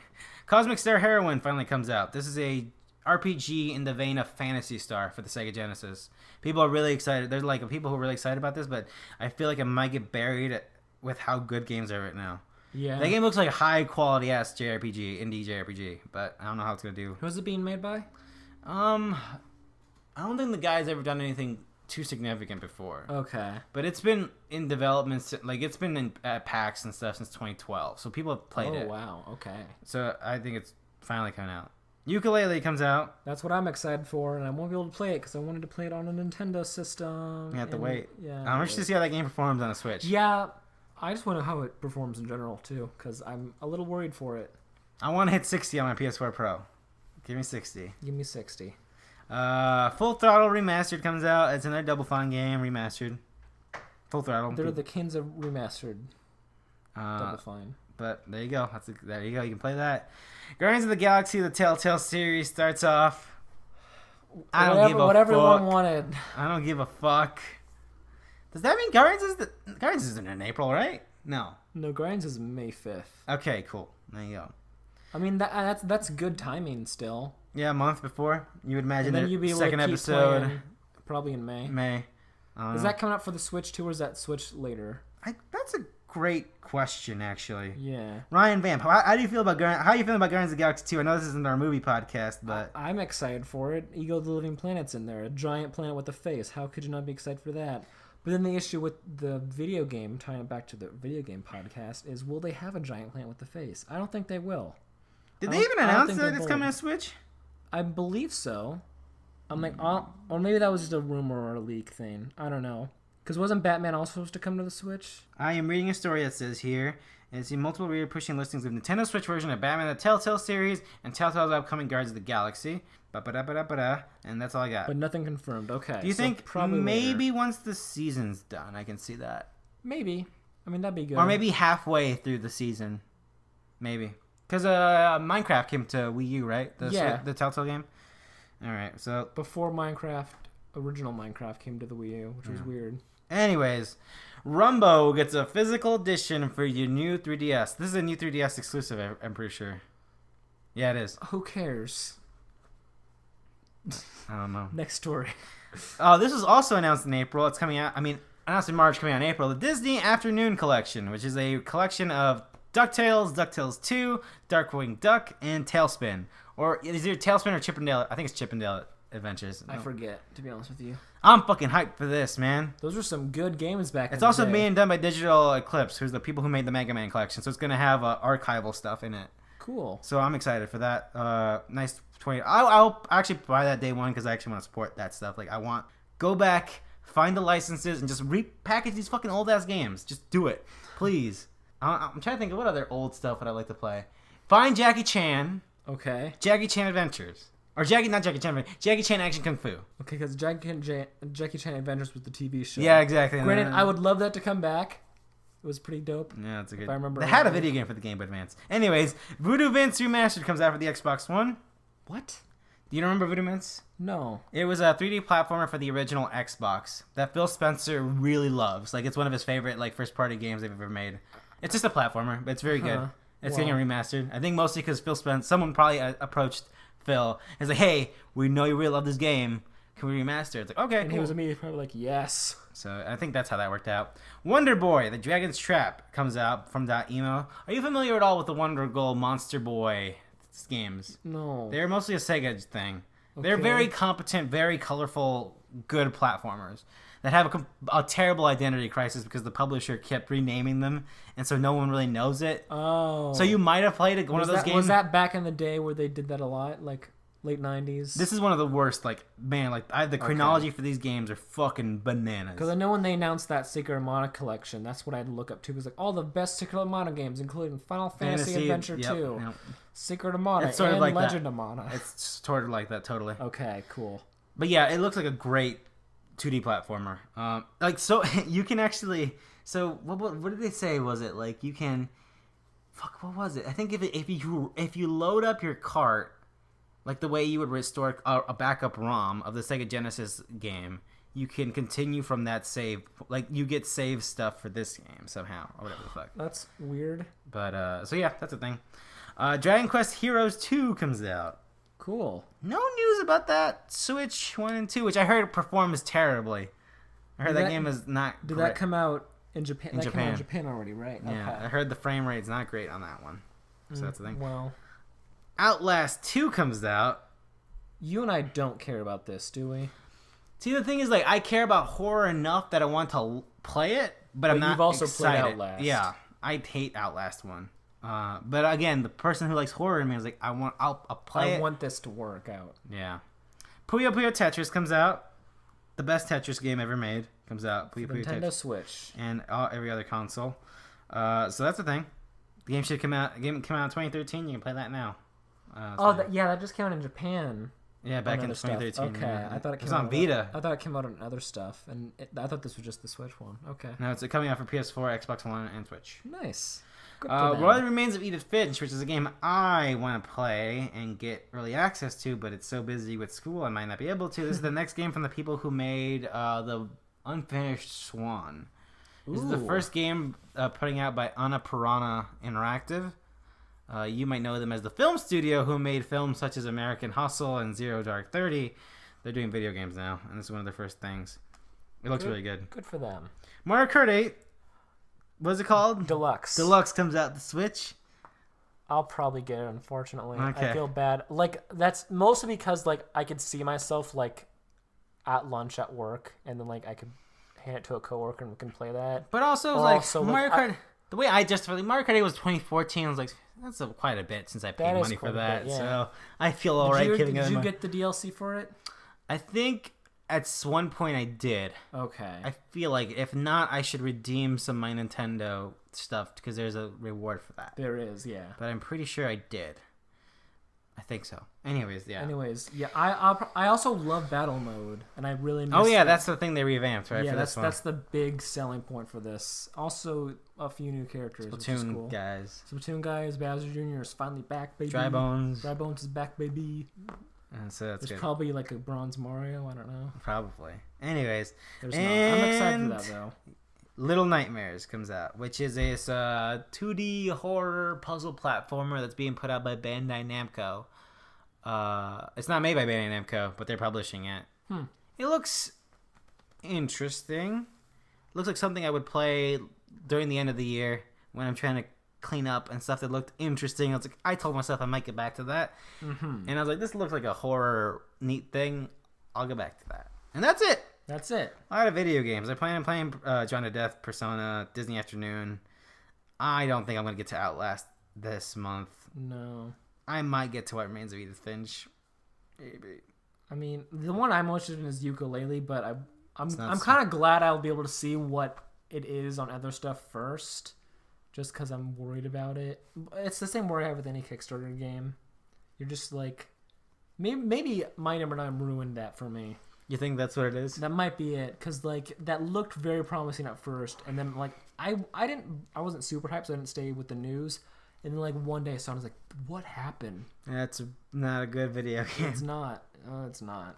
S1: Cosmic Star Heroine finally comes out. This is a RPG in the vein of Phantasy Star for the Sega Genesis. People are really excited. There's like people who are really excited about this, but I feel like it might get buried with how good games are right now.
S2: Yeah.
S1: That game looks like a high quality ass JRPG, indie JRPG, but I don't know how it's gonna do.
S2: Who's it being made by?
S1: I don't think the guy's ever done anything too significant before.
S2: Okay.
S1: But it's been in development, like it's been in PAX and stuff since 2012, so people have played it.
S2: Oh wow. Okay.
S1: So I think it's finally coming out. Yooka-Laylee comes out.
S2: That's what I'm excited for, and I won't be able to play it because I wanted to play it on a Nintendo system.
S1: You have to wait.
S2: Yeah.
S1: I'm interested to see how that game performs on a Switch.
S2: Yeah, I just want to know how it performs in general too, because I'm a little worried for it.
S1: I want to hit 60 on my PS4 Pro. Give me 60.
S2: Give me 60.
S1: Full Throttle Remastered comes out. It's another Double Fine game, remastered. Full Throttle.
S2: They're the kings of remastered. Double Fine.
S1: But there you go. There you go. You can play that. Guardians of the Galaxy, the Telltale series starts off. I don't give a
S2: what everyone
S1: fuck.
S2: wanted.
S1: I don't give a fuck. Does that mean Guardians isn't in April, right? No.
S2: No, Guardians is May 5th.
S1: Okay, cool. There you go.
S2: I mean that's good timing still.
S1: Yeah, a month before. You would imagine
S2: And then
S1: the
S2: you'd be able
S1: second
S2: to keep
S1: episode.
S2: playing, probably in May.
S1: May.
S2: Is that coming out for the Switch too, or is that Switch later?
S1: That's a great question, actually.
S2: Yeah.
S1: Ryan Vamp, how do you feel about how are you feeling about Guardians of the Galaxy 2? I know this isn't our movie podcast, but
S2: I'm excited for it. Ego the Living Planet's in there, a giant planet with a face. How could you not be excited for that? But then the issue with the video game, tying it back to the video game podcast, is will they have a giant planet with a face? I don't think they will.
S1: Did they even announce that it's coming to Switch?
S2: I believe so. I'm like, or maybe that was just a rumor or a leak thing. I don't know. Because wasn't Batman also supposed to come to the Switch?
S1: I am reading a story that says here, and see multiple reader pushing listings of Nintendo Switch version of Batman the Telltale series and Telltale's upcoming Guardians of the Galaxy. And that's all I got.
S2: But nothing confirmed. Okay.
S1: Do you think
S2: probably
S1: maybe
S2: later.
S1: once the season's done, I can see that?
S2: Maybe. I mean, that'd be good.
S1: Or maybe halfway through the season. Maybe. Because Minecraft came to Wii U, right? The Telltale game? Alright, so...
S2: Before original Minecraft came to the Wii U, which was weird.
S1: Anyways, Runbow gets a physical edition for your new 3DS. This is a new 3DS exclusive, I'm pretty sure. Yeah, it is.
S2: Who cares?
S1: I don't know.
S2: Next story.
S1: This was also announced in April. It's coming out, announced in March, coming out in April. The Disney Afternoon Collection, which is a collection of DuckTales, DuckTales 2, Darkwing Duck, and Tailspin. Or is it Tailspin or Chippendale? I think it's Chippendale Adventures.
S2: I forget, to be honest with you.
S1: I'm fucking hyped for this, man.
S2: Those were some good games back in the day.
S1: It's also being done by Digital Eclipse, who's the people who made the Mega Man collection. So it's going to have archival stuff in it.
S2: Cool.
S1: So I'm excited for that. Nice 20. I'll actually buy that day one because I actually want to support that stuff. Like, go back, find the licenses, and just repackage these fucking old-ass games. Just do it. Please. I'm trying to think of what other old stuff would I like to play. Find Jackie Chan.
S2: Okay.
S1: Jackie Chan Adventures. Or not Jackie Chan, Jackie Chan Action Kung Fu.
S2: Okay, because Jackie Chan Adventures was the TV show.
S1: Yeah, exactly.
S2: Granted, I would love that to come back. It was pretty dope.
S1: Yeah, it's a good.
S2: If I remember
S1: they had a video game for the Game Boy Advance. Anyways, Voodoo Vince Remastered comes out for the Xbox One.
S2: What?
S1: Do you remember Voodoo Vince?
S2: No.
S1: It was a 3D platformer for the original Xbox that Phil Spencer really loves. Like, it's one of his favorite first party games they've ever made. It's just a platformer, but it's very good. It's getting remastered. I think mostly because someone probably approached Phil and was like, "Hey, we know you really love this game. Can we remaster it?" It's like, okay,
S2: and
S1: cool.
S2: he was immediately probably like, yes.
S1: So I think that's how that worked out. Wonder Boy, The Dragon's Trap comes out from .emo. Are you familiar at all with the Wonder Girl Monster Boy games?
S2: No.
S1: They're mostly a Sega thing.
S2: Okay.
S1: They're very competent, very colorful, good platformers that have a terrible identity crisis because the publisher kept renaming them, and so no one really knows it.
S2: Oh.
S1: So you might have played one of those games.
S2: Was that back in the day where they did that a lot, like late 90s?
S1: This is one of the worst. The chronology for these games are fucking bananas.
S2: Because I know when they announced that Secret Mana collection, that's what I had to look up to. It was like all the best Secret Mana games, including Final Fantasy Adventure 2, Secret of Mana,
S1: sort of
S2: and
S1: like
S2: Legend of Mana.
S1: It's sort of like that, totally.
S2: Okay, cool.
S1: But yeah, it looks like a great 2D platformer. So you can actually. So what did they say? Was it like you can? Fuck, what was it? I think if you load up your cart, like the way you would restore a backup ROM of the Sega Genesis game, you can continue from that save. Like, you get save stuff for this game somehow, or whatever the fuck.
S2: That's weird.
S1: But, so yeah, that's a thing. Dragon Quest Heroes 2 comes out.
S2: Cool.
S1: No news about that. Switch 1 and 2, which I heard performs terribly. I heard that game is not
S2: Did
S1: great.
S2: that come out in Japan?
S1: In
S2: That
S1: Japan.
S2: came out in Japan already, right?
S1: Yeah,
S2: Okay.
S1: I heard the frame rate's not great on that one. So that's the thing.
S2: Well,
S1: Outlast 2 comes out.
S2: you and I don't care about this, do we?
S1: See, the thing is, like, I care about horror enough that I want to play it, but I'm not
S2: you've also played
S1: excited.
S2: Outlast.
S1: Yeah, I hate Outlast 1. But again, the person who likes horror in me is like, I'll play it.
S2: I want this to work out.
S1: Yeah. Puyo Puyo Tetris comes out. The best Tetris game ever made comes out. Puyo Puyo
S2: Nintendo
S1: Tetris.
S2: Switch.
S1: And every other console. So that's the thing. The game should come out. The game came out in 2013. You can play that now.
S2: That just came out in Japan.
S1: Yeah, back
S2: on
S1: in
S2: other stuff.
S1: 2013.
S2: Okay,
S1: yeah.
S2: I thought it came
S1: was
S2: out
S1: on Vita.
S2: I thought it came out on other stuff, and I thought this was just the Switch one. Okay.
S1: No, it's coming out for PS4, Xbox One, and Switch.
S2: Nice. Good for them.
S1: Royal Remains of Edith Finch, which is a game I want to play and get early access to, but it's so busy with school I might not be able to. This is the next game from the people who made the Unfinished Swan. This is the first game putting out by Annapurna Interactive. You might know them as the film studio who made films such as American Hustle and Zero Dark 30. They're doing video games now, and this is one of their first things. It looks really good.
S2: Good for them.
S1: Mario Kart 8. What's it called?
S2: Deluxe.
S1: Deluxe comes out the Switch.
S2: I'll probably get it, unfortunately.
S1: Okay.
S2: I feel bad. Like, that's mostly because, like, I could see myself, like, at lunch at work, and then, like, I could hand it to a coworker and we can play that.
S1: But also, Mario Kart... the way I justify Mario Kart 8 was 2014. I was like, that's quite a bit since I paid money for that.
S2: Bit, yeah.
S1: So I feel all right giving it.
S2: Did you get the DLC for it?
S1: I think at one point I did.
S2: Okay.
S1: I feel like if not, I should redeem some of my Nintendo stuff because there's a reward for that.
S2: There is, yeah.
S1: But I'm pretty sure I did. I think so. Anyways, yeah.
S2: I also love battle mode, and I really miss
S1: that's the thing they revamped, right?
S2: Yeah,
S1: for this one.
S2: that's the big selling point for this. Also, a few new characters, which is cool. Splatoon guys, Bowser Jr. is finally back, baby.
S1: Dry Bones
S2: is back, baby.
S1: So that's
S2: There's
S1: good.
S2: Probably like a bronze Mario. I don't know.
S1: Probably. Anyways,
S2: I'm excited for that though.
S1: Little Nightmares comes out, which is a 2D horror puzzle platformer that's being put out by Bandai Namco. It's not made by Bandai Namco, but they're publishing it. It looks interesting. Looks like something I would play during the end of the year when I'm trying to clean up and stuff that looked interesting. I told myself I might get back to that. And I was like, this looks like a horror neat thing. I'll get back to that. And that's it.
S2: That's it.
S1: A lot of video games. I plan on playing John to Death, Persona, Disney Afternoon. I don't think I'm going to get to Outlast this month.
S2: No.
S1: I might get to What Remains of Edith Finch. Maybe.
S2: I mean, the one I'm most interested in is Yooka-Laylee, but I'm kind of glad I'll be able to see what it is on other stuff first, just because I'm worried about it. It's the same worry I have with any Kickstarter game. You're just like, maybe My Number 9 ruined that for me.
S1: You think that's what it is?
S2: That might be it, because like that looked very promising at first, and then like I wasn't super hyped, so I didn't stay with the news. And then like one day I saw it, I was like, what happened?
S1: That's not a good video game.
S2: It's not. Oh, it's not.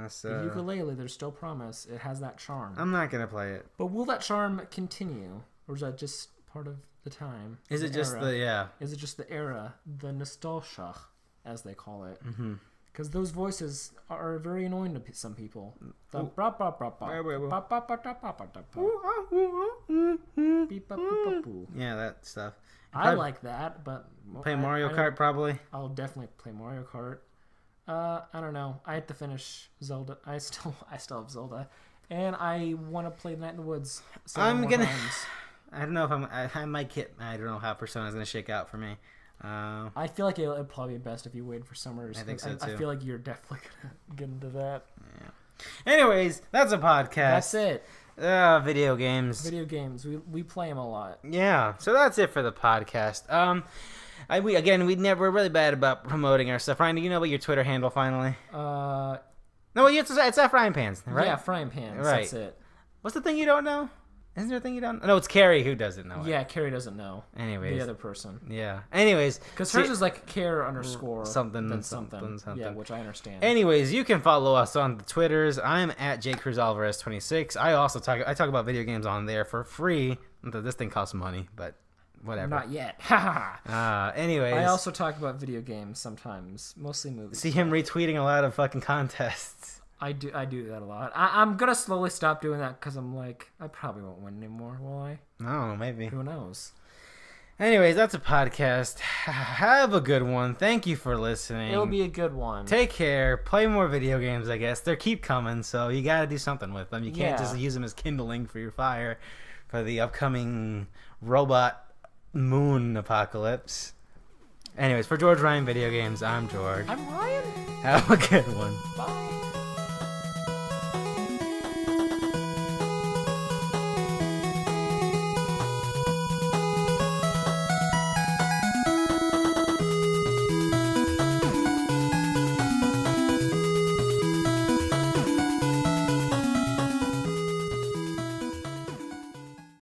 S1: So
S2: The Yooka-Laylee, there's still promise. It has that charm.
S1: I'm not gonna play it.
S2: But will that charm continue, or is that just part of the time?
S1: Is it just era?
S2: Is it just the era, the nostalgia, as they call it? Mm-hmm. Because those voices are very annoying to some people.
S1: Yeah, that stuff.
S2: I like that, but
S1: play Mario Kart probably.
S2: I'll definitely play Mario Kart. I don't know. I have to finish Zelda. I still have Zelda, and I want to play Night in the Woods. I
S1: don't know if I might get. I don't know how Persona's gonna shake out for me.
S2: I feel like it'd probably be best if you waited for summers.
S1: I think so too.
S2: I feel like you're definitely gonna get into that.
S1: Yeah. Anyways, that's a podcast.
S2: That's it.
S1: Video games.
S2: Video games. We play them a lot.
S1: Yeah. So that's it for the podcast. We're really bad about promoting our stuff. Ryan, do you know about your Twitter handle finally? No, it's at Frying Pans, right?
S2: Yeah, Frying Pans.
S1: Right.
S2: That's it.
S1: What's the thing you don't know? Isn't there a thing you don't? No, it's Carrie who doesn't know it.
S2: Yeah, Carrie doesn't know.
S1: Anyways.
S2: The other person.
S1: Yeah. Anyways.
S2: Because hers is like care underscore
S1: something.
S2: Yeah, which I understand.
S1: Anyways, you can follow us on the Twitters. I'm at jcruzalvarez26. I also talk about video games on there for free. This thing costs money, but whatever.
S2: Not yet.
S1: Anyways.
S2: I also talk about video games sometimes, mostly movies.
S1: See him retweeting a lot of fucking contests.
S2: I do that a lot. I'm gonna slowly stop doing that because I'm like, I probably won't win anymore, will I?
S1: No, maybe.
S2: Who knows?
S1: Anyways, that's a podcast. Have a good one. Thank you for listening.
S2: It'll be a good one.
S1: Take care. Play more video games, I guess. They keep coming, so you gotta do something with them. You can't just use them as kindling for your fire for the upcoming robot moon apocalypse. Anyways, for George Ryan Video Games, I'm George.
S2: I'm Ryan.
S1: Have a good one.
S2: Bye.